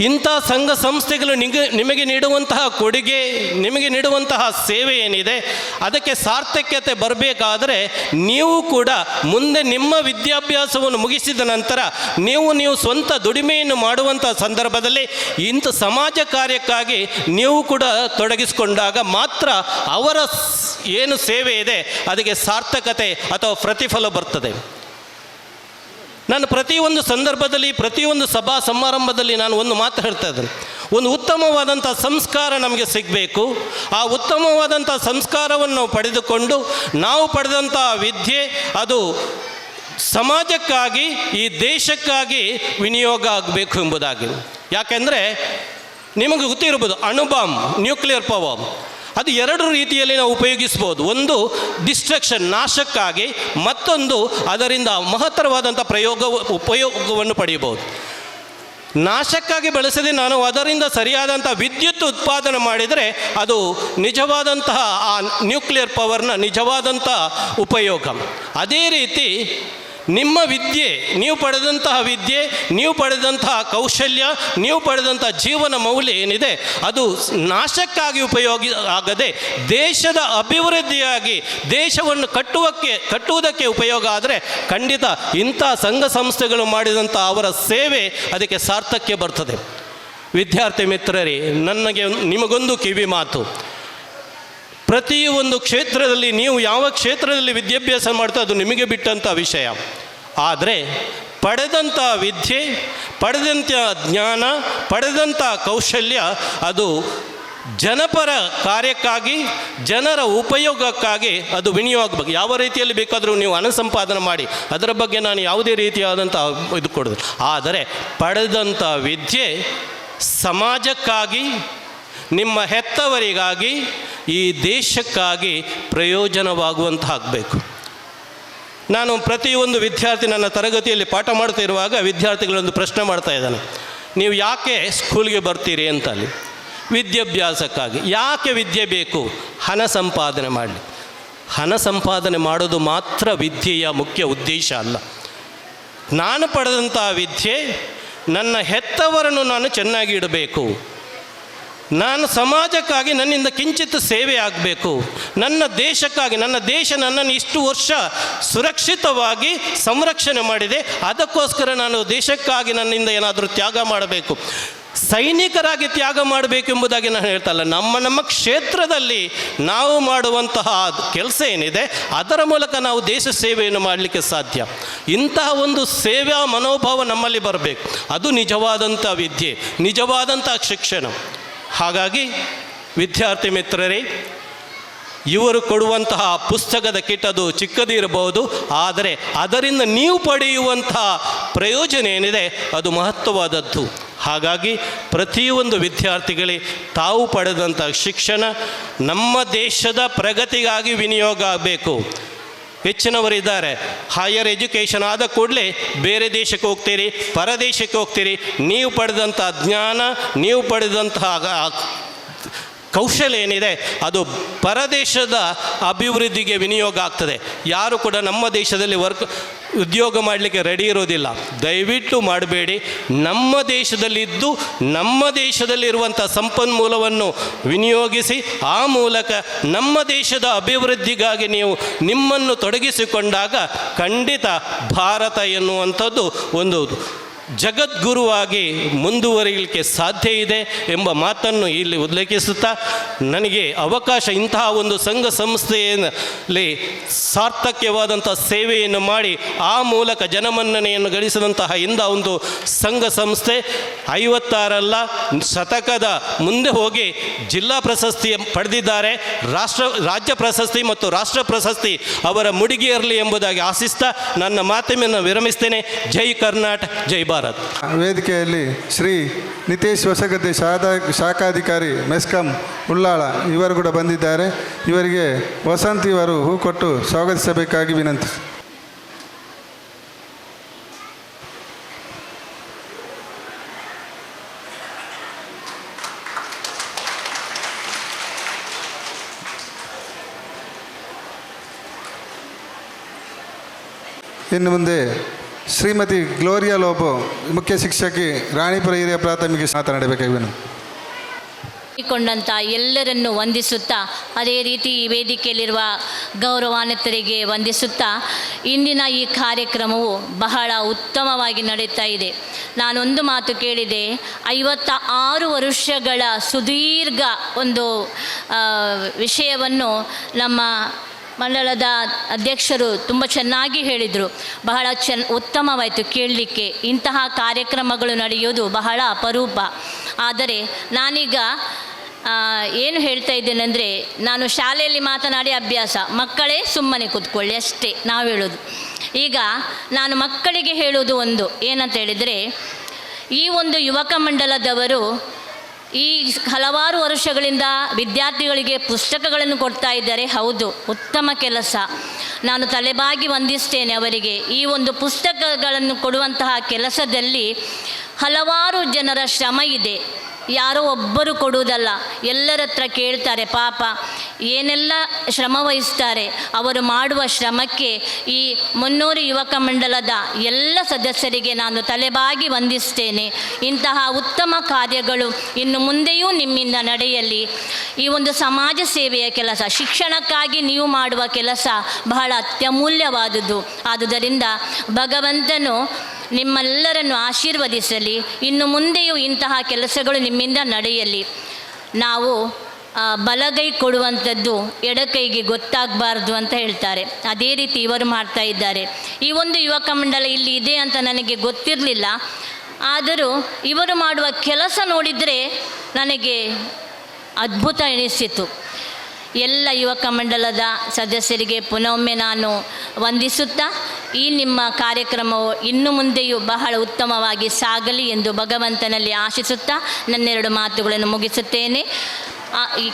ಇಂಥ ಸಂಘ ಸಂಸ್ಥೆಗಳು ನಿಮಗೆ ನೀಡುವಂತಹ ಕೊಡುಗೆ, ನಿಮಗೆ ನೀಡುವಂತಹ ಸೇವೆ ಏನಿದೆ ಅದಕ್ಕೆ ಸಾರ್ಥಕ್ಯತೆ ಬರಬೇಕಾದರೆ ನೀವು ಕೂಡ ಮುಂದೆ ನಿಮ್ಮ ವಿದ್ಯಾಭ್ಯಾಸವನ್ನು ಮುಗಿಸಿದ ನಂತರ ನೀವು ಸ್ವಂತ ದುಡಿಮೆಯನ್ನು ಮಾಡುವಂಥ ಸಂದರ್ಭದಲ್ಲಿ ಇಂಥ ಸಮಾಜ ಕಾರ್ಯಕ್ಕಾಗಿ ನೀವು ಕೂಡ ತೊಡಗಿಸಿಕೊಂಡಾಗ ಮಾತ್ರ ಅವರ ಏನು ಸೇವೆ ಇದೆ ಅದಕ್ಕೆ ಸಾರ್ಥಕತೆ ಅಥವಾ ಪ್ರತಿಫಲ ಬರ್ತದೆ. ನಾನು ಪ್ರತಿಯೊಂದು ಸಂದರ್ಭದಲ್ಲಿ, ಪ್ರತಿಯೊಂದು ಸಭಾ ಸಮಾರಂಭದಲ್ಲಿ ನಾನು ಒಂದು ಮಾತು ಹೇಳ್ತಾ ಇದ್ದೇನೆ. ಒಂದು ಉತ್ತಮವಾದಂಥ ಸಂಸ್ಕಾರ ನಮಗೆ ಸಿಗಬೇಕು. ಆ ಉತ್ತಮವಾದಂಥ ಸಂಸ್ಕಾರವನ್ನು ಪಡೆದುಕೊಂಡು ನಾವು ಪಡೆದಂಥ ವಿದ್ಯೆ ಅದು ಸಮಾಜಕ್ಕಾಗಿ, ಈ ದೇಶಕ್ಕಾಗಿ ವಿನಿಯೋಗ ಆಗಬೇಕು ಎಂಬುದಾಗಿ. ಯಾಕೆಂದರೆ ನಿಮಗೆ ಗೊತ್ತಿರ್ಬೋದು, ಅಣುಬಾಂಬ್, ನ್ಯೂಕ್ಲಿಯರ್ ಪವರ್, ಅದು ಎರಡು ರೀತಿಯಲ್ಲಿ ನಾವು ಉಪಯೋಗಿಸ್ಬೋದು. ಒಂದು ಡಿಸ್ಟ್ರಕ್ಷನ್, ನಾಶಕ್ಕಾಗಿ, ಮತ್ತೊಂದು ಅದರಿಂದ ಮಹತ್ತರವಾದಂಥ ಉಪಯೋಗವನ್ನು ಪಡೆಯಬಹುದು. ನಾಶಕ್ಕಾಗಿ ಬಳಸದೆ ನಾನು ಅದರಿಂದ ಸರಿಯಾದಂಥ ವಿದ್ಯುತ್ ಉತ್ಪಾದನೆ ಮಾಡಿದರೆ ಅದು ನಿಜವಾದಂತಹ ಆ ನ್ಯೂಕ್ಲಿಯರ್ ಪವರ್ನ ನಿಜವಾದಂಥ ಉಪಯೋಗ. ಅದೇ ರೀತಿ ನಿಮ್ಮ ವಿದ್ಯೆ, ನೀವು ಪಡೆದಂತಹ ವಿದ್ಯೆ, ನೀವು ಪಡೆದಂತಹ ಕೌಶಲ್ಯ, ನೀವು ಪಡೆದಂಥ ಜೀವನ ಮೌಲ್ಯ ಏನಿದೆ ಅದು ನಾಶಕ್ಕಾಗಿ ಉಪಯೋಗ ಆಗದೆ ದೇಶದ ಅಭಿವೃದ್ಧಿಯಾಗಿ ದೇಶವನ್ನು ಕಟ್ಟುವುದಕ್ಕೆ ಉಪಯೋಗ ಆದರೆ ಖಂಡಿತ ಇಂಥ ಸಂಘ ಸಂಸ್ಥೆಗಳು ಮಾಡಿದಂಥ ಅವರ ಸೇವೆ ಅದಕ್ಕೆ ಸಾರ್ಥಕ್ಯ ಬರ್ತದೆ. ವಿದ್ಯಾರ್ಥಿ ಮಿತ್ರರೇ, ನಿಮಗೊಂದು ಕಿವಿ ಮಾತು. ಪ್ರತಿಯೊಂದು ಕ್ಷೇತ್ರದಲ್ಲಿ ನೀವು ಯಾವ ಕ್ಷೇತ್ರದಲ್ಲಿ ವಿದ್ಯಾಭ್ಯಾಸ ಮಾಡ್ತಾ ಅದು ನಿಮಗೆ ಬಿಟ್ಟಂಥ ವಿಷಯ. ಆದರೆ ಪಡೆದಂಥ ವಿದ್ಯೆ, ಪಡೆದಂಥ ಜ್ಞಾನ, ಪಡೆದಂಥ ಕೌಶಲ್ಯ ಅದು ಜನಪರ ಕಾರ್ಯಕ್ಕಾಗಿ, ಜನರ ಉಪಯೋಗಕ್ಕಾಗಿ ಅದು ವಿನಿಯೋಗಬೇಕು. ಯಾವ ರೀತಿಯಲ್ಲಿ ಬೇಕಾದರೂ ನೀವು ಹಣ ಸಂಪಾದನೆ ಮಾಡಿ, ಅದರ ಬಗ್ಗೆ ನಾನು ಯಾವುದೇ ರೀತಿಯಾದಂಥ ಇದು ಕೊಡೋದು. ಆದರೆ ಪಡೆದಂಥ ವಿದ್ಯೆ ಸಮಾಜಕ್ಕಾಗಿ, ನಿಮ್ಮ ಹೆತ್ತವರಿಗಾಗಿ, ಈ ದೇಶಕ್ಕಾಗಿ ಪ್ರಯೋಜನವಾಗುವಂತ ಆಗಬೇಕು. ನಾನು ಪ್ರತಿಯೊಂದು ವಿದ್ಯಾರ್ಥಿ ನನ್ನ ತರಗತಿಯಲ್ಲಿ ಪಾಠ ಮಾಡ್ತಾ ಇರುವಾಗ ವಿದ್ಯಾರ್ಥಿಗಳೊಂದು ಪ್ರಶ್ನೆ ಮಾಡ್ತಾ ಇದ್ದಾನೆ, ನೀವು ಯಾಕೆ ಸ್ಕೂಲ್ಗೆ ಬರ್ತೀರಿ ಅಂತ. ಅಲ್ಲಿ ವಿದ್ಯಾಭ್ಯಾಸಕ್ಕಾಗಿ. ಯಾಕೆ ವಿದ್ಯೆ ಬೇಕು? ಹಣ ಸಂಪಾದನೆ ಮಾಡಲಿ. ಹಣ ಸಂಪಾದನೆ ಮಾಡೋದು ಮಾತ್ರ ವಿದ್ಯೆಯ ಮುಖ್ಯ ಉದ್ದೇಶ ಅಲ್ಲ. ನಾನು ಪಡೆದಂಥ ವಿದ್ಯೆ ನನ್ನ ಹೆತ್ತವರನ್ನು ನಾನು ಚೆನ್ನಾಗಿ ಇಡಬೇಕು, ನಾನು ಸಮಾಜಕ್ಕಾಗಿ ನನ್ನಿಂದ ಕಿಂಚಿತ್ ಸೇವೆ ಆಗಬೇಕು, ನನ್ನ ದೇಶಕ್ಕಾಗಿ, ನನ್ನ ದೇಶ ನನ್ನನ್ನು ಇಷ್ಟು ವರ್ಷ ಸುರಕ್ಷಿತವಾಗಿ ಸಂರಕ್ಷಣೆ ಮಾಡಿದೆ, ಅದಕ್ಕೋಸ್ಕರ ನಾನು ದೇಶಕ್ಕಾಗಿ ನನ್ನಿಂದ ಏನಾದರೂ ತ್ಯಾಗ ಮಾಡಬೇಕು, ಸೈನಿಕರಾಗಿ ತ್ಯಾಗ ಮಾಡಬೇಕೆಂಬುದಾಗಿ ನಾನು ಹೇಳ್ತಲ್ಲ. ನಮ್ಮ ಕ್ಷೇತ್ರದಲ್ಲಿ ನಾವು ಮಾಡುವಂತಹ ಕೆಲಸ ಏನಿದೆ ಅದರ ಮೂಲಕ ನಾವು ದೇಶ ಸೇವೆಯನ್ನು ಮಾಡಲಿಕ್ಕೆ ಸಾಧ್ಯ. ಇಂತಹ ಒಂದು ಸೇವಾ ಮನೋಭಾವ ನಮ್ಮಲ್ಲಿ ಬರಬೇಕು. ಅದು ನಿಜವಾದಂಥ ವಿದ್ಯೆ, ನಿಜವಾದಂಥ ಶಿಕ್ಷಣ. ಹಾಗಾಗಿ ವಿದ್ಯಾರ್ಥಿ ಮಿತ್ರರೇ, ಇವರು ಕೊಡುವಂತಹ ಪುಸ್ತಕದ ಕಿಟ್ ಅದು ಚಿಕ್ಕದಿರಬಹುದು, ಆದರೆ ಅದರಿಂದ ನೀವು ಪಡೆಯುವಂತಹ ಪ್ರಯೋಜನ ಏನಿದೆ ಅದು ಮಹತ್ವವಾದದ್ದು. ಹಾಗಾಗಿ ಪ್ರತಿಯೊಂದು ವಿದ್ಯಾರ್ಥಿಗಳೇ ತಾವು ಪಡೆದಂಥ ಶಿಕ್ಷಣ ನಮ್ಮ ದೇಶದ ಪ್ರಗತಿಗಾಗಿ ವಿನಿಯೋಗ ಆಗಬೇಕು. ಹೆಚ್ಚಿನವರಿದ್ದಾರೆ, ಹೈಯರ್ ಎಜುಕೇಷನ್ ಆದ ಕೂಡಲೇ ಬೇರೆ ದೇಶಕ್ಕೆ ಹೋಗ್ತೀರಿ, ಪರದೇಶಕ್ಕೆ ಹೋಗ್ತೀರಿ. ನೀವು ಪಡೆದಂಥ ಜ್ಞಾನ, ನೀವು ಪಡೆದಂತಹ ಕೌಶಲ್ಯ ಏನಿದೆ ಅದು ಪರದೇಶದ ಅಭಿವೃದ್ಧಿಗೆ ವಿನಿಯೋಗ ಆಗ್ತದೆ. ಯಾರು ಕೂಡ ನಮ್ಮ ದೇಶದಲ್ಲಿ ಉದ್ಯೋಗ ಮಾಡಲಿಕ್ಕೆ ರೆಡಿ ಇರೋದಿಲ್ಲ. ದಯವಿಟ್ಟು ಮಾಡಬೇಡಿ. ನಮ್ಮ ದೇಶದಲ್ಲಿದ್ದು ನಮ್ಮ ದೇಶದಲ್ಲಿರುವಂಥ ಸಂಪನ್ಮೂಲವನ್ನು ವಿನಿಯೋಗಿಸಿ ಆ ಮೂಲಕ ನಮ್ಮ ದೇಶದ ಅಭಿವೃದ್ಧಿಗಾಗಿ ನೀವು ನಿಮ್ಮನ್ನು ತೊಡಗಿಸಿಕೊಂಡಾಗ ಖಂಡಿತ ಭಾರತ ಎನ್ನುವಂಥದ್ದು ಒಂದು ಜಗದ್ಗುರುವಾಗಿ ಮುಂದುವರಿಯಲಿಕ್ಕೆ ಸಾಧ್ಯ ಇದೆ ಎಂಬ ಮಾತನ್ನು ಇಲ್ಲಿ ಉಲ್ಲೇಖಿಸುತ್ತಾ, ನನಗೆ ಅವಕಾಶ ಇಂತಹ ಒಂದು ಸಂಘ ಸಂಸ್ಥೆಯಲ್ಲಿ ಸಾರ್ಥಕ್ಯವಾದಂಥ ಸೇವೆಯನ್ನು ಮಾಡಿ ಆ ಮೂಲಕ ಜನಮನ್ನಣೆಯನ್ನು ಗಳಿಸಿದಂತಹ ಇಂಥ ಒಂದು ಸಂಘ ಸಂಸ್ಥೆ 56 ಶತಕದ ಮುಂದೆ ಹೋಗಿ ಜಿಲ್ಲಾ ಪ್ರಶಸ್ತಿ ಪಡೆದಿದ್ದಾರೆ. ರಾಜ್ಯ ಪ್ರಶಸ್ತಿ ಮತ್ತು ರಾಷ್ಟ್ರ ಪ್ರಶಸ್ತಿ ಅವರ ಮುಡಿಗೇರಲಿ ಎಂಬುದಾಗಿ ಆಶಿಸ್ತಾ ನನ್ನ ಮಾತನ್ನು ವಿರಮಿಸ್ತೇನೆ. ಜೈ ಕರ್ನಾಟಕ, ಜೈ ಭಾರತ್. ವೇದಿಕೆಯಲ್ಲಿ ಶ್ರೀ ನಿತೇಶ್ ಹೊಸಗದ್ದೆ ಶಾಖಾಧಿಕಾರಿ ಮೆಸ್ಕಾಂ ಉಳ್ಳಾಳ ಇವರು ಕೂಡ ಬಂದಿದ್ದಾರೆ. ಇವರಿಗೆ ವಸಂತ್ ಇವರು ಹೂ ಕೊಟ್ಟು ಸ್ವಾಗತಿಸಬೇಕಾಗಿ ವಿನಂತಿ. ಇನ್ನು ಮುಂದೆ ಶ್ರೀಮತಿ ಗ್ಲೋರಿಯಾ ಲೋಬೋ ಮುಖ್ಯ ಶಿಕ್ಷಕಿ ರಾಣಿಪುರ ಹಿರಿಯ ಪ್ರಾಥಮಿಕ ಮಾತನಾಡಬೇಕಾಗಿ ಕೊಂಡಂಥ ಎಲ್ಲರನ್ನು ವಂದಿಸುತ್ತಾ ಅದೇ ರೀತಿ ಈ ವೇದಿಕೆಯಲ್ಲಿರುವ ಗೌರವಾನ್ವಿತರಿಗೆ ವಂದಿಸುತ್ತಾ ಇಂದಿನ ಈ ಕಾರ್ಯಕ್ರಮವು ಬಹಳ ಉತ್ತಮವಾಗಿ ನಡೀತಾ ಇದೆ. ನಾನೊಂದು ಮಾತು ಕೇಳಿದೆ, 56 ವರ್ಷಗಳ ಸುದೀರ್ಘ ಒಂದು ವಿಷಯವನ್ನು ನಮ್ಮ ಮಂಡಳದ ಅಧ್ಯಕ್ಷರು ತುಂಬ ಚೆನ್ನಾಗಿ ಹೇಳಿದರು. ಬಹಳ ಉತ್ತಮವಾಯಿತು ಕೇಳಲಿಕ್ಕೆ. ಇಂತಹ ಕಾರ್ಯಕ್ರಮಗಳು ನಡೆಯೋದು ಬಹಳ ಅಪರೂಪ. ಆದರೆ ನಾನೀಗ ಏನು ಹೇಳ್ತಾ ಇದ್ದೇನೆಂದರೆ, ನಾನು ಶಾಲೆಯಲ್ಲಿ ಮಾತನಾಡಿ ಅಭ್ಯಾಸ, ಮಕ್ಕಳೇ ಸುಮ್ಮನೆ ಕೂತ್ಕೊಳ್ಳಿ ಅಷ್ಟೇ ನಾವು ಹೇಳೋದು. ಈಗ ನಾನು ಮಕ್ಕಳಿಗೆ ಹೇಳೋದು ಒಂದು ಏನಂತ ಹೇಳಿದರೆ, ಈ ಒಂದು ಯುವಕ ಮಂಡಲದವರು ಈ ಹಲವಾರು ವರ್ಷಗಳಿಂದ ವಿದ್ಯಾರ್ಥಿಗಳಿಗೆ ಪುಸ್ತಕಗಳನ್ನು ಕೊಡ್ತಾ ಇದ್ದಾರೆ. ಹೌದು, ಉತ್ತಮ ಕೆಲಸ. ನಾನು ತಲೆಬಾಗಿ ವಂದಿಸ್ತೇನೆ ಅವರಿಗೆ. ಈ ಒಂದು ಪುಸ್ತಕಗಳನ್ನು ಕೊಡುವಂತಹ ಕೆಲಸದಲ್ಲಿ ಹಲವಾರು ಜನರ ಶ್ರಮ ಇದೆ. ಯಾರೋ ಒಬ್ಬರು ಕೊಡುವುದಲ್ಲ, ಎಲ್ಲರ ಹತ್ರ ಕೇಳ್ತಾರೆ. ಪಾಪ ಏನೆಲ್ಲ ಶ್ರಮ ವಹಿಸ್ತಾರೆ. ಅವರು ಮಾಡುವ ಶ್ರಮಕ್ಕೆ ಈ ಮುನ್ನೂರು ಯುವಕ ಮಂಡಲದ ಎಲ್ಲ ಸದಸ್ಯರಿಗೆ ನಾನು ತಲೆಬಾಗಿ ವಂದಿಸ್ತೇನೆ. ಇಂತಹ ಉತ್ತಮ ಕಾರ್ಯಗಳು ಇನ್ನು ಮುಂದೆಯೂ ನಿಮ್ಮಿಂದ ನಡೆಯಲಿ. ಈ ಒಂದು ಸಮಾಜ ಸೇವೆಯ ಕೆಲಸ, ಶಿಕ್ಷಣಕ್ಕಾಗಿ ನೀವು ಮಾಡುವ ಕೆಲಸ ಬಹಳ ಅತ್ಯಮೂಲ್ಯವಾದುದು. ಆದುದರಿಂದ ಭಗವಂತನು ನಿಮ್ಮೆಲ್ಲರನ್ನು ಆಶೀರ್ವದಿಸಲಿ. ಇನ್ನು ಮುಂದೆಯೂ ಇಂತಹ ಕೆಲಸಗಳು ನಿಮ್ಮಿಂದ ನಡೆಯಲಿ. ನಾವು ಬಲಗೈ ಕೊಡುವಂಥದ್ದು ಎಡಕೈಗೆ ಗೊತ್ತಾಗಬಾರ್ದು ಅಂತ ಹೇಳ್ತಾರೆ. ಅದೇ ರೀತಿ ಇವರು ಮಾಡ್ತಾ ಇದ್ದಾರೆ. ಈ ಒಂದು ಯುವಕ ಮಂಡಲ ಇಲ್ಲಿ ಇದೆ ಅಂತ ನನಗೆ ಗೊತ್ತಿರಲಿಲ್ಲ. ಆದರೂ ಇವರು ಮಾಡುವ ಕೆಲಸ ನೋಡಿದರೆ ನನಗೆ ಅದ್ಭುತ ಎನಿಸಿತು. ಎಲ್ಲ ಯುವಕ ಮಂಡಲದ ಸದಸ್ಯರಿಗೆ ಪುನೊಮ್ಮೆ ನಾನು ವಂದಿಸುತ್ತಾ, ಈ ನಿಮ್ಮ ಕಾರ್ಯಕ್ರಮವು ಇನ್ನು ಮುಂದೆಯೂ ಬಹಳ ಉತ್ತಮವಾಗಿ ಸಾಗಲಿ ಎಂದು ಭಗವಂತನಲ್ಲಿ ಆಶಿಸುತ್ತಾ ನನ್ನೆರಡು ಮಾತುಗಳನ್ನು ಮುಗಿಸುತ್ತೇನೆ. ಈ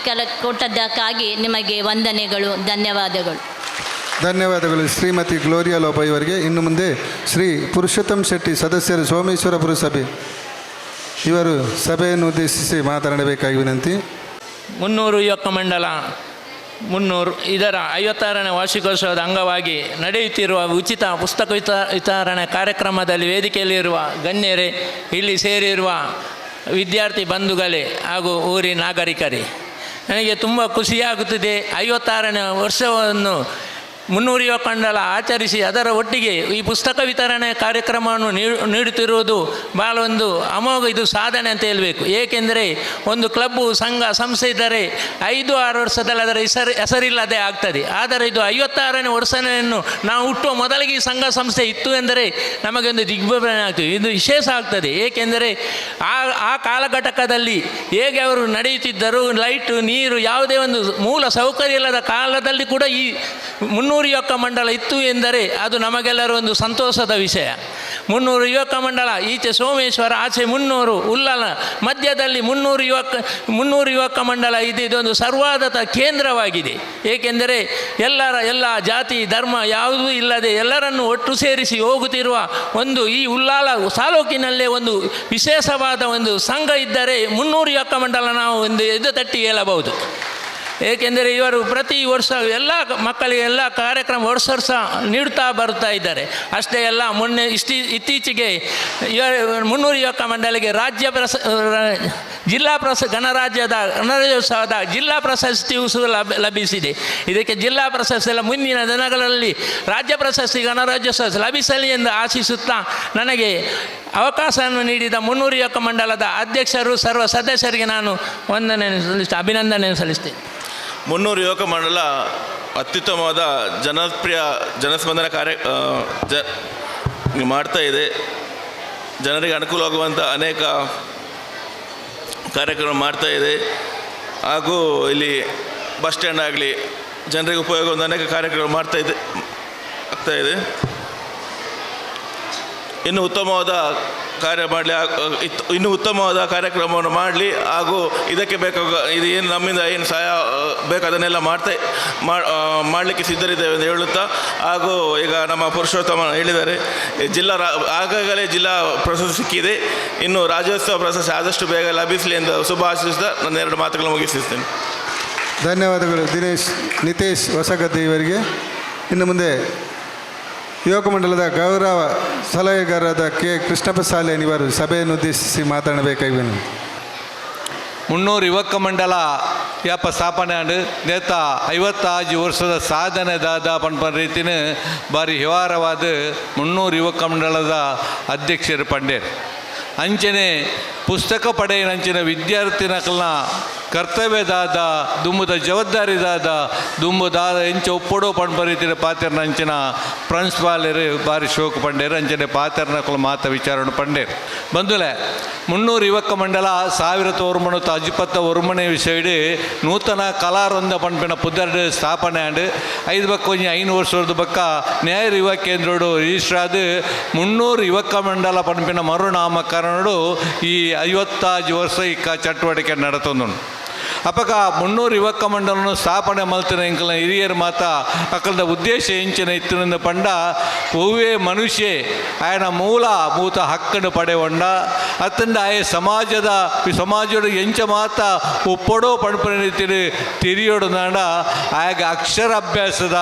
ಕೊಟ್ಟದ್ದಕ್ಕಾಗಿ ನಿಮಗೆ ವಂದನೆಗಳು, ಧನ್ಯವಾದಗಳು. ಧನ್ಯವಾದಗಳು ಶ್ರೀಮತಿ ಗ್ಲೋರಿಯಾ ಲೋಬೋ ಇವರಿಗೆ. ಇನ್ನು ಮುಂದೆ ಶ್ರೀ ಪುರುಷೋತ್ತಮ್ ಶೆಟ್ಟಿ ಸದಸ್ಯರು ಸೋಮೇಶ್ವರ ಪುರಸಭೆ ಇವರು ಸಭೆಯನ್ನು ಉದ್ದೇಶಿಸಿ ಮಾತನಾಡಬೇಕಾಗಿ ವಿನಂತಿ. ಮುನ್ನೂರು ಯುವಕ ಮಂಡಲ ಇದರ 56ನೇ ವಾರ್ಷಿಕೋತ್ಸವದ ಅಂಗವಾಗಿ ನಡೆಯುತ್ತಿರುವ ಉಚಿತ ಪುಸ್ತಕ ವಿತರಣೆ ಕಾರ್ಯಕ್ರಮದಲ್ಲಿ ವೇದಿಕೆಯಲ್ಲಿರುವ ಗಣ್ಯರೇ, ಇಲ್ಲಿ ಸೇರಿರುವ ವಿದ್ಯಾರ್ಥಿ ಬಂಧುಗಳೇ ಹಾಗೂ ಊರಿನ ನಾಗರಿಕರೇ, ನನಗೆ ತುಂಬ ಖುಷಿಯಾಗುತ್ತಿದೆ. 56ನೇ ವರ್ಷವನ್ನು ಮುನ್ನೂರು ಯುವಕ ಮಂಡಲ ಆಚರಿಸಿ ಅದರ ಒಟ್ಟಿಗೆ ಈ ಪುಸ್ತಕ ವಿತರಣೆ ಕಾರ್ಯಕ್ರಮವನ್ನು ನೀಡುತ್ತಿರುವುದು ಭಾಳ ಒಂದು ಅಮೋಘ ಇದು ಸಾಧನೆ ಅಂತ ಹೇಳಬೇಕು. ಏಕೆಂದರೆ ಒಂದು ಕ್ಲಬ್ಬು ಸಂಘ ಸಂಸ್ಥೆ ಇದ್ದರೆ 5-6 ವರ್ಷದಲ್ಲಿ ಅದರ ಹೆಸರಿಲ್ಲದೆ ಆಗ್ತದೆ. ಆದರೆ ಇದು 56ನೇ ವರ್ಷವನ್ನು ನಾವು ಹುಟ್ಟುವ ಮೊದಲಿಗೆ ಈ ಸಂಘ ಸಂಸ್ಥೆ ಇತ್ತು ಎಂದರೆ ನಮಗೆ ಒಂದು ದಿಗ್ಭ್ರಮೆ ಆಗ್ತದೆ. ಇದು ವಿಶೇಷ ಆಗ್ತದೆ. ಏಕೆಂದರೆ ಆ ಕಾಲಘಟ್ಟದಲ್ಲಿ ಹೇಗೆ ಅವರು ನಡೆಯುತ್ತಿದ್ದರು, ಲೈಟು ನೀರು ಯಾವುದೇ ಒಂದು ಮೂಲ ಸೌಕರ್ಯ ಇಲ್ಲದ ಕಾಲದಲ್ಲಿ ಕೂಡ ಈ ಮುನ್ನೂರು ಯುವಕ ಮಂಡಲ ಇತ್ತು ಎಂದರೆ ಅದು ನಮಗೆಲ್ಲರೂ ಒಂದು ಸಂತೋಷದ ವಿಷಯ. ಮುನ್ನೂರು ಯುವಕ ಮಂಡಲ ಈಚೆ ಸೋಮೇಶ್ವರ, ಆಚೆ ಮುನ್ನೂರು, ಉಲ್ಲಲ, ಮಧ್ಯದಲ್ಲಿ ಮುನ್ನೂರು ಯುವಕ ಮಂಡಲ ಇದೊಂದು ಸರ್ವಾಧತ ಕೇಂದ್ರವಾಗಿದೆ. ಏಕೆಂದರೆ ಎಲ್ಲ ಜಾತಿ ಧರ್ಮ ಯಾವುದೂ ಇಲ್ಲದೆ ಎಲ್ಲರನ್ನು ಒಟ್ಟು ಸೇರಿಸಿ ಹೋಗುತ್ತಿರುವ ಒಂದು ಈ ಉಲ್ಲಾಲ ತಾಲೂಕಿನಲ್ಲೇ ಒಂದು ವಿಶೇಷವಾದ ಒಂದು ಸಂಘ ಇದ್ದರೆ ಮುನ್ನೂರು ಯುವಕ ಮಂಡಲ ನಾವು ಒಂದು ಎದೆ ತಟ್ಟಿ ಹೇಳಬಹುದು. ಏಕೆಂದರೆ ಇವರು ಪ್ರತಿ ವರ್ಷ ಎಲ್ಲ ಮಕ್ಕಳಿಗೆ ಎಲ್ಲ ಕಾರ್ಯಕ್ರಮ ವರ್ಷ ನೀಡುತ್ತಾ ಬರುತ್ತಾ ಇದ್ದಾರೆ. ಅಷ್ಟೇ ಅಲ್ಲ, ಇತ್ತೀಚೆಗೆ ಮುನ್ನೂರು ಯುವಕ ಮಂಡಳಿಗೆ ಗಣರಾಜ್ಯೋತ್ಸವದ ಜಿಲ್ಲಾ ಪ್ರಶಸ್ತಿಯೂ ಲಭಿಸಿದೆ. ಇದಕ್ಕೆ ಜಿಲ್ಲಾ ಪ್ರಶಸ್ತಿ ಎಲ್ಲ ಮುಂದಿನ ದಿನಗಳಲ್ಲಿ ರಾಜ್ಯ ಪ್ರಶಸ್ತಿ ಗಣರಾಜ್ಯೋತ್ಸವ ಲಭಿಸಲಿ ಎಂದು ಆಶಿಸುತ್ತಾ ನನಗೆ ಅವಕಾಶವನ್ನು ನೀಡಿದ ಮುನ್ನೂರು ಯುವಕ ಮಂಡಲದ ಅಧ್ಯಕ್ಷರು ಸರ್ವ ಸದಸ್ಯರಿಗೆ ನಾನು ಅಭಿನಂದನೆ ಸಲ್ಲಿಸ್ತೇನೆ. ಮುನ್ನೂರು ಯುವಕ ಮಂಡಲ ಅತ್ಯುತ್ತಮವಾದ ಜನಪ್ರಿಯ ಜನಸ್ಪಂದನ ಮಾಡ್ತಾ ಇದೆ. ಜನರಿಗೆ ಅನುಕೂಲವಾಗುವಂಥ ಅನೇಕ ಕಾರ್ಯಕ್ರಮ ಮಾಡ್ತಾ ಇದೆ. ಹಾಗೂ ಇಲ್ಲಿ ಬಸ್ ಸ್ಟ್ಯಾಂಡ್ ಆಗಲಿ ಜನರಿಗೆ ಉಪಯೋಗವಾದ ಅನೇಕ ಕಾರ್ಯಕ್ರಮ ಆಗ್ತಾ ಇದೆ. ಇನ್ನೂ ಉತ್ತಮವಾದ ಕಾರ್ಯಕ್ರಮವನ್ನು ಮಾಡಲಿ. ಹಾಗೂ ಇದಕ್ಕೆ ಇದು ಏನು ನಮ್ಮಿಂದ ಏನು ಸಹಾಯ ಬೇಕು ಅದನ್ನೆಲ್ಲ ಮಾಡಲಿಕ್ಕೆ ಸಿದ್ಧರಿದ್ದೇವೆ ಎಂದು ಹೇಳುತ್ತಾ, ಹಾಗೂ ಈಗ ನಮ್ಮ ಪುರುಷೋತ್ತಮ ಹೇಳಿದ್ದಾರೆ, ಆಗಾಗಲೇ ಜಿಲ್ಲಾ ಪ್ರಶಸ್ತಿ ಸಿಕ್ಕಿದೆ. ಇನ್ನು ರಾಜ್ಯೋತ್ಸವ ಪ್ರಶಸ್ತಿ ಆದಷ್ಟು ಬೇಗ ಲಭಿಸಲಿ ಎಂದು ಶುಭ ಆಶಿಸುತ್ತಾ ನನ್ನ 2 ಮಾತುಗಳನ್ನು ಮುಗಿಸುತ್ತೇನೆ. ಧನ್ಯವಾದಗಳು ನಿತೇಶ್ ಹೊಸಗದ್ದೆ ಇವರಿಗೆ. ಇನ್ನು ಮುಂದೆ ಯುವಕ ಮಂಡಲದ ಗೌರವ ಸಲಹೆಗಾರರಾದ ಕೆ ಕೃಷ್ಣಪ್ಪ ಸಾಲೇನ್ ಇವರು ಸಭೆಯನ್ನು ಉದ್ದೇಶಿಸಿ ಮಾತನಾಡಬೇಕಾಗಿ ವಿನಂತಿ. 300 ಯುವಕ ಮಂಡಲ ಯಾಪ ಸ್ಥಾಪನೆ ಆಂಡು ನೇತ 55 ವರ್ಷದ ಸಾಧನೆ ದಾದ ಪಂಪ ರೀತಿನ ಬಾರಿ ವ್ಯವಹಾರವಾದ 300 ಯುವಕ ಮಂಡಲದ ಅಧ್ಯಕ್ಷರು ಪಂಡೇರು ಅಂಚನೆ ಪುಸ್ತಕ ಪಡೆಯಂಚಿನ ವಿದ್ಯಾರ್ಥಿನಕಲ್ನ ಕರ್ತವ್ಯದಾದ ದುಂಬುದ ಜವಾಬ್ದಾರಿದಾದ ದುಂಬುದಾದ ಎಂಚ ಒಪ್ಪಡೋ ಪಂಪ ರೀತಿಯ ಪಾತ್ರನ ಅಂಚಿನ ಪ್ರಿನ್ಸಿಪಾಲರು ಬಾರಿ ಶೋಕ ಪಂಡೇರು ಅಂಚನೆ ಪಾತ್ರನಕಲ್ ಮಾತ ವಿಚಾರಣೆ ಪಂಡೇರು ಬಂದುಲೆ 300 ಯುವಕ ಮಂಡಲ 1921 ವಿಷಯಡು ನೂತನ ಕಲಾರೊಂದ ಪಂಪಿನ ಪುದರ್ಡು ಸ್ಥಾಪನೆ ಆಂಡು 5 ವರ್ಷದ ಬಕ್ಕ ನ್ಯಾಯ ಯುವ ಕೇಂದ್ರಡು ರಿಜಿಸ್ಟರ್ ಆದ 300 ಯುವಕ ಮಂಡಲ ಪಂಪಿನ ಮರುನಾಮಕರಣಡು ಈ 55 ವರ್ಷ ಇಕ್ಕ ಚಟುವಟಿಕೆ ನಡೆತೊಂದು ಅಪಕ 300 ಯುವಕ ಮಂಡಲನು ಸ್ಥಾಪನೆ ಮಲ್ತಿನ ಇಂಕಲ್ನ ಹಿರಿಯರು ಮಾತ ಅಕ್ಕಲ್ದ ಉದ್ದೇಶ ಎಂಚಿನ ಇತ್ತಿನಿಂದ ಪಂಡ ಒವ್ವೇ ಮನುಷ್ಯ ಆಯನ ಮೂತ ಹಕ್ಕನ್ನು ಪಡೆಯೊಂಡ ಅತ್ತಂಡ ಆಯ ಸಮಾಜದ ಎಂಚ ಮಾತ ಒಪ್ಪಡೋ ಪಣಪನ ರೀತಿಯಲ್ಲಿ ತಿರಿಯೋಡು ನಾಡ ಆಯಾಗ ಅಕ್ಷರಾಭ್ಯಾಸದ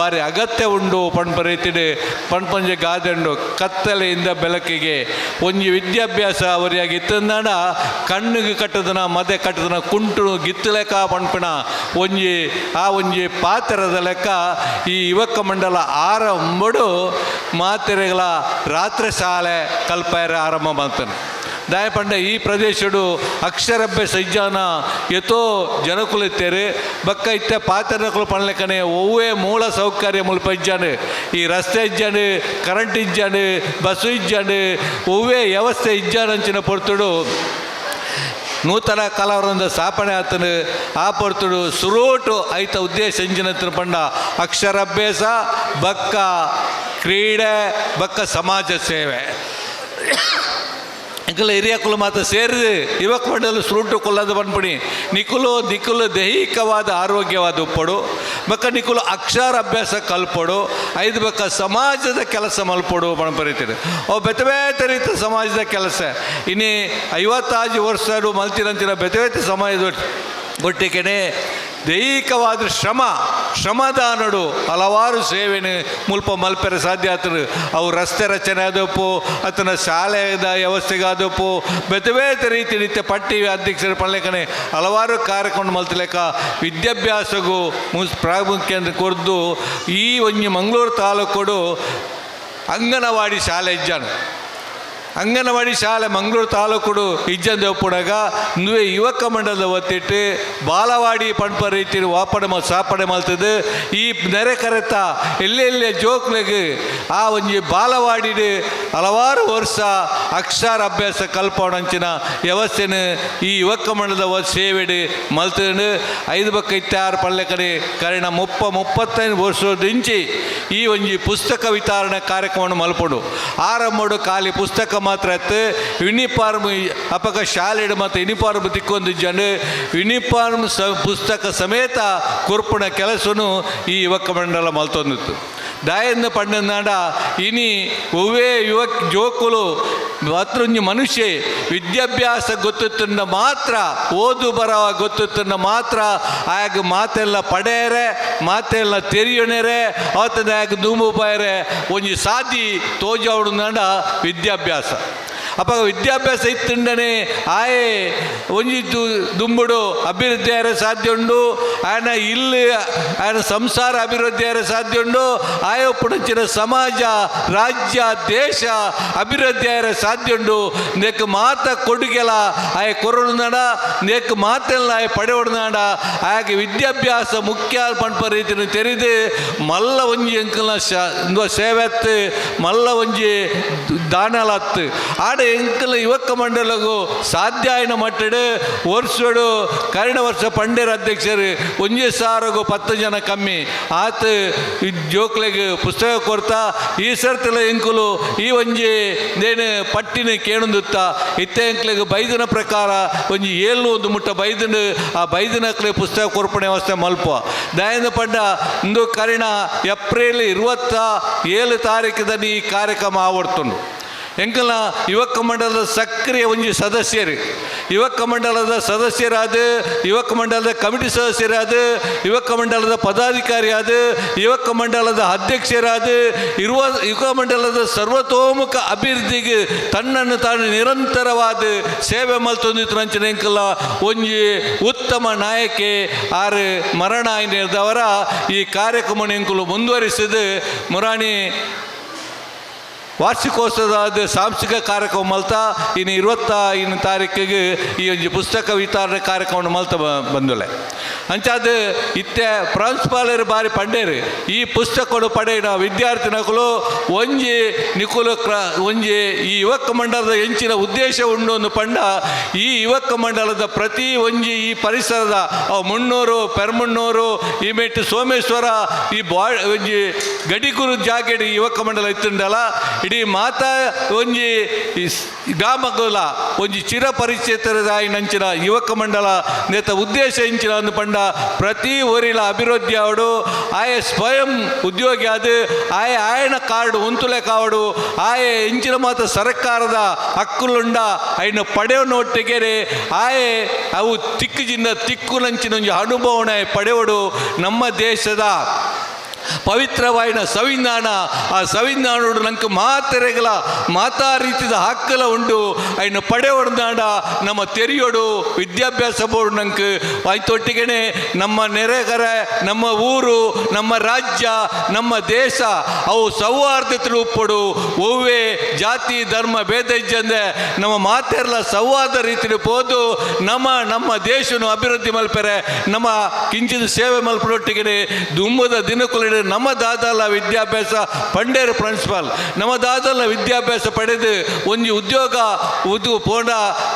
ಬಾರಿ ಅಗತ್ಯ ಉಂಡು ಪಣಪ ರೀತಿಯಲ್ಲಿ ಪಣಪಂಜ ಗಾದಂಡು ಕತ್ತಲೆಯಿಂದ ಬೆಳಕಿಗೆ ಒಂಜಿ ವಿದ್ಯಾಭ್ಯಾಸ ಅವರಿಯಾಗಿ ಇತ್ತಂದಾಡ ಕಣ್ಣಿಗೆ ಕಟ್ಟದನ ಮದೆ ಕಟ್ಟದನ ಕುಂಟು ಗಿತ್ತಲೆಕ್ಕ ಪಂಪಿನ ಒಂಜಿ ಪಾತ್ರದ ಲೆಕ್ಕ ಈ ಯುವಕ ಮಂಡಲ ಆರಂಭಡು ಮಾತೆರೆಗಳ ರಾತ್ರಿ ಶಾಲೆ ಕಲ್ಪಾಯರ ಆರಂಭ ಮಾಡ್ತಾನೆ ದಾಯಪಂಡ ಈ ಪ್ರದೇಶಡು ಅಕ್ಷರಾಭ್ಯಾಸ ಇಜ್ಜಾನ ಎತೋ ಜನಕುಲು ಇತ್ತೇರು ಬಕ್ಕ ಇತ್ತೆ ಪಾತ್ರನಕುಲು ಪಣಲೆಕ್ಕನೆ ಒವ್ವೇ ಮೂಲ ಸೌಕರ್ಯ ಮುಲ್ಪ ಇಜ್ಜಾನು ಈ ರಸ್ತೆ ಇಜ್ಜಾನು ಕರೆಂಟ್ ಇಜ್ಜಾನು ಬಸ್ಸು ಇಜ್ಜಾನು ಒವ್ವೇ ವ್ಯವಸ್ಥೆ ಇಜ್ಜಾನಂಚಿನ ಪೊರ್ತುಡು ನೂತನ ಕಲಾವೃಂದ ಸ್ಥಾಪನೆ ಆತನು ಆ ಪೊರ್ತುಡು ಸುರೋಟು ಐತ ಉದ್ದೇಶ ಎಂಜಿನಂತ ಪಂಡ ಅಕ್ಷರಾಭ್ಯಾಸ ಬಕ್ಕ ಕ್ರೀಡೆ ಬಕ್ಕ ಸಮಾಜ ಸೇವೆ ಇಂಕಲ ಹಿರಿಯ ಕುಲ ಮಾತ ಸೇರಿದು ಯುವಕ ಮಂಡಲ ಸುರುಟು ಕೊಲ್ಲದ ಬಂದ್ಬಿಡಿ ನಿಕುಲು ದೈಹಿಕವಾದ ಆರೋಗ್ಯವಾದ ಉಪ್ಪಡು ಬಕ್ಕ ನಿಕುಲು ಅಕ್ಷರಾಭ್ಯಾಸ ಕಲ್ಪಡು 5 ಬಕ್ಕ ಸಮಾಜದ ಕೆಲಸ ಮಲ್ಪಡು ಬರೀತೀರಿ ಅವು ಬೆತ್ತಬೇತ ರೀತಿಯ ಸಮಾಜದ ಕೆಲಸ ಇನ್ನೇ 55 ವರ್ಷ ಮಲ್ತಿರಂತಿನ ಬೆತ್ತಬೇತ ಸಮಾಜದ ಒಟ್ಟಿಗೆನೆ ದೈಹಿಕವಾದ ಶ್ರಮದಾನಡು ಹಲವಾರು ಸೇವೆನೆ ಮುಲ್ಪ ಮಲ್ಪೆರೆ ಸಾಧ್ಯ ಆತರು ಅವು ರಸ್ತೆ ರಚನೆ ಆದಪ್ಪು ಆತನ ಶಾಲೆದ ವ್ಯವಸ್ಥೆಗಾದಪ್ಪು ಬೇತೆ ರೀತಿ ನಿತ್ಯ ಪಟ್ಟಿ ಅಧ್ಯಕ್ಷರ ಪಳ್ಳೆಕನೆ ಹಲವಾರು ಕಾರ್ಯಕ್ರಮ ಮಲ್ತಲೆಕ್ಕ ವಿದ್ಯಾಭ್ಯಾಸಗೂ ಪ್ರಾಮುಖ್ಯ ಕೊರ್ದು ಈ ಒಂಜಿ ಮಂಗಳೂರು ತಾಲೂಕು ಅಂಗನವಾಡಿ ಶಾಲೆ ಇಜ್ಜಾನು ಅಂಗನವಾಡಿ ಶಾಲೆ ಮಂಗಳೂರು ತಾಲೂಕು ಇಜ್ಜಂದು ಒಪ್ಪುಡಾಗ ನುವೆ ಯುವಕ ಮಂಡಲದ ಒತ್ತಿಟ್ಟು ಬಾಲವಾಡಿ ಪಂಪ ರೀತಿ ಸ್ಥಾಪನೆ ಮಲ್ತದ್ದು ಈ ನೆರೆ ಕರೆತ ಎಲ್ಲೆಲ್ಲೇ ಜೋಕ್ಲೆಗೆ ಆ ಒಂಜಿ ಬಾಲವಾಡಿಡು ಹಲವಾರು ವರ್ಷ ಅಕ್ಷರಾಭ್ಯಾಸ ಕಲ್ಪೋಣಂಚಿನ ವ್ಯವಸ್ಥೆನ ಈ ಯುವಕ ಮಂಡಲದ ಸೇವೆಡು ಮಲ್ತಂಡು 5 ಬಕ್ಕ 26 ಪಳ್ಳೆ ಕಡೆ ಕರೆಣ 35 ವರ್ಷದಿಂಚಿ ಈ ಒಂಜಿ ಪುಸ್ತಕ ವಿತರಣೆ ಕಾರ್ಯಕ್ರಮವನ್ನು ಮಲ್ಪಡು ಆರಂಭಡು ಖಾಲಿ ಪುಸ್ತಕ ಮಾತ್ರ ಯೂನಿಫಾರ್ಮ್ ಅಪಕ ಶಾಲೆಡ್ ಮತ್ತು ಯೂನಿಫಾರ್ಮ್ ತಿಕ್ಕೊಂದು ಜನ ಯೂನಿಫಾರ್ಮ್ ಪುಸ್ತಕ ಸಮೇತ ಕೊರ್ಪುಣ ಕೆಲಸನು ಈ ಯುವಕ ಮಂಡಲ ಮಲ್ತೊಂದಿತ್ತು ದಾಯಂದ ಪಂಡನಾಡ ಇನಿ ಒವ್ವೇ ಜೋಕುಲು ಮಾತ್ರೊಂಜಿ ಮನುಷ್ಯ ವಿದ್ಯಾಭ್ಯಾಸ ಗೊತ್ತುತ್ತಂಡ ಮಾತ್ರ ಓದು ಬರವ ಗೊತ್ತುತ್ತಂಡ ಮಾತ್ರ ಆಗ ಮಾತೆಲ್ಲ ಪಡೆಯರೆ ಮಾತೆಲ್ಲ ತೆರಿಯಣೆರೆ ಅವತ್ತದ ಆಗ ದುಂಬು ಪಾಯರೆ ಒಂಜಿ ಸಾಧಿ ತೋಜಾವಡು ನಾಡ ವಿದ್ಯಾಭ್ಯಾಸ ಅಪ್ಪ ವಿದ್ಯಾಭ್ಯಾಸ ಇತ್ತಂಡನೆ ಆಯೆ ಒಂಜಿ ದುಂಬುಡು ಅಭಿವೃದ್ಧಿ ಆರೆ ಸಾಧ್ಯ ಉಂಡು ಆಯನ ಸಂಸಾರ ಅಭಿವೃದ್ಧಿ ಆರೆ ಸಾಧ್ಯ ಉಂಡು ಆಯೋಪುಣಂಚಿನ ಸಮಾಜ ರಾಜ್ಯ ದೇಶ ಅಭಿವೃದ್ಧಿ ಆರೆ ಸಾಧ್ಯ ಉಂಡು ನೆಕ್ ಮಾತ ಕೊಡುಗೆಲ ಆಯ ಕೊರಡು ನಾಡ ನೆಕ್ ಮಾತೆಲ್ಲ ಆಯ ಪಡೆಯೋಡು ನಾಡ ಆಯಗೆ ವಿದ್ಯಾಭ್ಯಾಸ ಮುಖ್ಯ ಪಂಪ ರೀತಿಯನ್ನು ತೆರೆದು ಮಲ್ಲ ಒಂಜಿ ಅಂಕಲ್ನ ಸೇವೆತ್ತು ಮಲ್ಲ ಒಂಜಿ ದಾನಲತ್ತು ಆಡ ಎಂಕಲ ಯುವಕ ಮಂಡಲಗೂ ಸಾಧ್ಯ ಆಯ್ನ ಮಟ್ಟಡು ವರ್ಷಡು ಕರೆಣ ವರ್ಷ ಪಂಡೇರ ಅಧ್ಯಕ್ಷರು 1,000 10 ಜನ ಕಮ್ಮಿ ಆತ ಜೋಕ್ಲೆಗೆ ಪುಸ್ತಕ ಕೊಡ್ತಾ ಈ ಸರ್ತಿಲ ಎಂಕುಲು ಈ ಒಂಜಿ ನೇನು ಪಟ್ಟಿನ ಕೇಳುತ್ತ ಇತ್ತೆ ಎಂಕ್ಲೆಗೆ ಬೈದಿನ ಪ್ರಕಾರ ಒಂಜಿ 700 ಮುಟ್ಟ ಬೈದನು ಆ ಬೈದಿನಕ್ಲೆ ಪುಸ್ತಕ ಕೊರ್ಪಣೆ ವ್ಯವಸ್ಥೆ ಮಲ್ಪ ದಯಂದ ಪಂಡ ಇಂದು ಕರಿಣ ಏಪ್ರಿಲ್ 27 ತಾರೀಕದಲ್ಲಿ ಈ ಕಾರ್ಯಕ್ರಮ ಆವರ್ತುಂಡು ಎಂಕಲ್ನ ಯುವಕ ಮಂಡಲದ ಸಕ್ರಿಯ ಒಂಜಿ ಸದಸ್ಯರು ಯುವಕ ಮಂಡಲದ ಸದಸ್ಯರಾದ, ಯುವಕ ಮಂಡಲದ ಕಮಿಟಿ ಸದಸ್ಯರಾದ, ಯುವಕ ಮಂಡಲದ ಪದಾಧಿಕಾರಿಯಾದ, ಯುವಕ ಮಂಡಲದ ಅಧ್ಯಕ್ಷರಾದ, ಯುವಕ ಮಂಡಲದ ಸರ್ವತೋಮುಖ ಅಭಿವೃದ್ಧಿಗೆ ತನ್ನನ್ನು ತಾನು ನಿರಂತರವಾದ ಸೇವೆ ಮಲ್ತೊಂದಿತ್ತಂಚನೆಂಕಲ್ಲ ಒಂಜಿ ಉತ್ತಮ ನಾಯಕಿ ಆರು ಮರಣ ಆಯ್ದವರ ಈ ಕಾರ್ಯಕ್ರಮನೆಂಕಲು ಮುಂದುವರಿಸಿದ ಮುರಾಣಿ ವಾರ್ಷಿಕೋತ್ಸವದ ಸಾಂಸ್ಕೃತಿಕ ಕಾರ್ಯಕ್ರಮ ಮಲ್ತ ಇನ್ನು 21 ತಾರೀಕಿಗೆ ಈ ಒಂದು ಪುಸ್ತಕ ವಿತರಣೆ ಕಾರ್ಯಕ್ರಮವನ್ನು ಮಲ್ತ ಬಂದಲೆ ಅಂಚಾದ ಇತ್ತೆ ಪ್ರಾಂಶುಪಾಲರು ಬಾರಿ ಪಂಡೇರು ಈ ಪುಸ್ತಕಗಳು ಪಡೆಯಿನ ವಿದ್ಯಾರ್ಥಿನಕಲು ಒಂಜಿ ನಿಕುಲು ಒಂಜಿ ಈ ಯುವಕ ಮಂಡಲದ ಹೆಂಚಿನ ಉದ್ದೇಶ ಉಂಡು ಒಂದು ಪಂಡ ಈ ಯುವಕ ಮಂಡಲದ ಪ್ರತಿ ಒಂಜಿ ಈ ಪರಿಸರದ ಮುನ್ನೂರು ಪೆರ್ಮುನ್ನೂರು ಈ ಮೆಟ್ಟು ಸೋಮೇಶ್ವರ ಈ ಒಂಜಿ ಗಡಿಗುರು ಜಾಗೆಡಿ ಯುವಕ ಮಂಡಲ ಇತ್ತುಂಡಲ್ಲ ಇಡೀ ಮಾತಾ ಒಂಜಿ ಗ್ರಾಮಗಳ ಒಂಜಿ ಚಿರ ಪರಿಚಿತರಾಯಿನಂಚಿನ ಯುವಕ ಮಂಡಲ ನೇತ ಉದ್ದೇಶ ಇಂಚಿನ ಒಂದು ಪಂಡ ಪ್ರತಿ ಊರಿನ ಅಭಿವೃದ್ಧಿ ಆವಡು ಆಯ ಸ್ವಯಂ ಉದ್ಯೋಗಿ ಅದು ಆಯನ ಕಾರ್ಡು ಉಂತುಲೆ ಕಾವಡು ಆಯ ಇಂಚಿನ ಮಾತ್ರ ಸರ್ಕಾರದ ಹಕ್ಕುಲುಂಡ ಅಯ್ನ ಪಡೆಯೋನೊಟ್ಟಿಗೆ ಅವು ತಿಕ್ಕುಜಿಂದ ತಿಕ್ಕುನಂಚಿನ ಒಂದು ಅನುಭವನ ಪಡೆಯೋಡು ನಮ್ಮ ದೇಶದ ಪವಿತ್ರವಾಯಿನ ಸಂವಿಧಾನ ಆ ಸಂವಿಧಾನೋಡು ನಂಗೆ ಮಾತೆರೆಗಳ ಮಾತಾ ರೀತಿಯ ಹಕ್ಕಲ ಉಂಡು ಅಯ್ನ ಪಡೆಯೋಡ್ದಾಂಡ ನಮ್ಮ ತೆರಿಯೋಡು ವಿದ್ಯಾಭ್ಯಾಸ ಬೋರ್ಡ್ ನಂಗೆ ಆಯ್ತೊಟ್ಟಿಗೆ ನಮ್ಮ ನೆರೆಗರ ನಮ್ಮ ಊರು ನಮ್ಮ ರಾಜ್ಯ ನಮ್ಮ ದೇಶ ಅವು ಸೌಹಾರ್ದತೆ ಉಪ್ಪಡು ಒವ್ವೇ ಜಾತಿ ಧರ್ಮ ಭೇದ ಇಜ್ಜಂದೆ ನಮ್ಮ ಮಾತೆರ್ಲ ಸೌಹಾರ್ದ ರೀತಿಯಲ್ಲಿ ಹೋದು ನಮ್ಮ ದೇಶನು ಅಭಿವೃದ್ಧಿ ಮಲ್ಪೆರೆ ನಮ್ಮ ಕಿಂಚಿದ ಸೇವೆ ಮಲ್ಪಡೊಟ್ಟಿಗೆ ದುಂಬದ ದಿನಕುಲ ನಮ್ಮ ದಾದಲ ವಿದ್ಯಾಭ್ಯಾಸ ಪಂಡೇರು ಪ್ರಿನ್ಸಿಪಾಲ್ ನಮ್ಮ ದಾದಲ ವಿದ್ಯಾಭ್ಯಾಸ ಪಡೆದು ಒಂಜಿ ಉದ್ಯೋಗ ಪೋಂಡ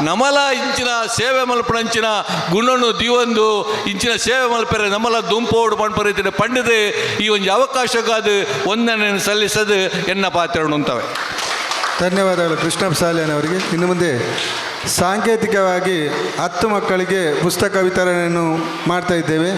ನಮಲ ಇಂಚಿನ ಸೇವೆ ಮಲ್ಪನಂಚಿನ ಗುಣನು ದಿವಂದು ಇಂಚಿನ ಸೇವೆ ಮಲ್ಪರೆ ನಮಲ ದುಂಪೋಡು ಪಂಪರಿತಿನ ಪಂಡದು ಈ ಒಂದು ಅವಕಾಶಕ್ಕಾದ ಒಂದನ್ನು ಸಲ್ಲಿಸದು ಎನ್ನ ಪಾತ್ರ ಉಂಟವೆ. ಧನ್ಯವಾದಗಳು ಕೃಷ್ಣಪ್ಪ ಸಾಲಿಯನ್ ಅವರಿಗೆ. ಇನ್ನು ಮುಂದೆ ಸಾಂಕೇತಿಕವಾಗಿ 10 ಮಕ್ಕಳಿಗೆ ಪುಸ್ತಕ ವಿತರಣೆಯನ್ನು ಮಾಡ್ತಾ ಇದ್ದೇವೆ.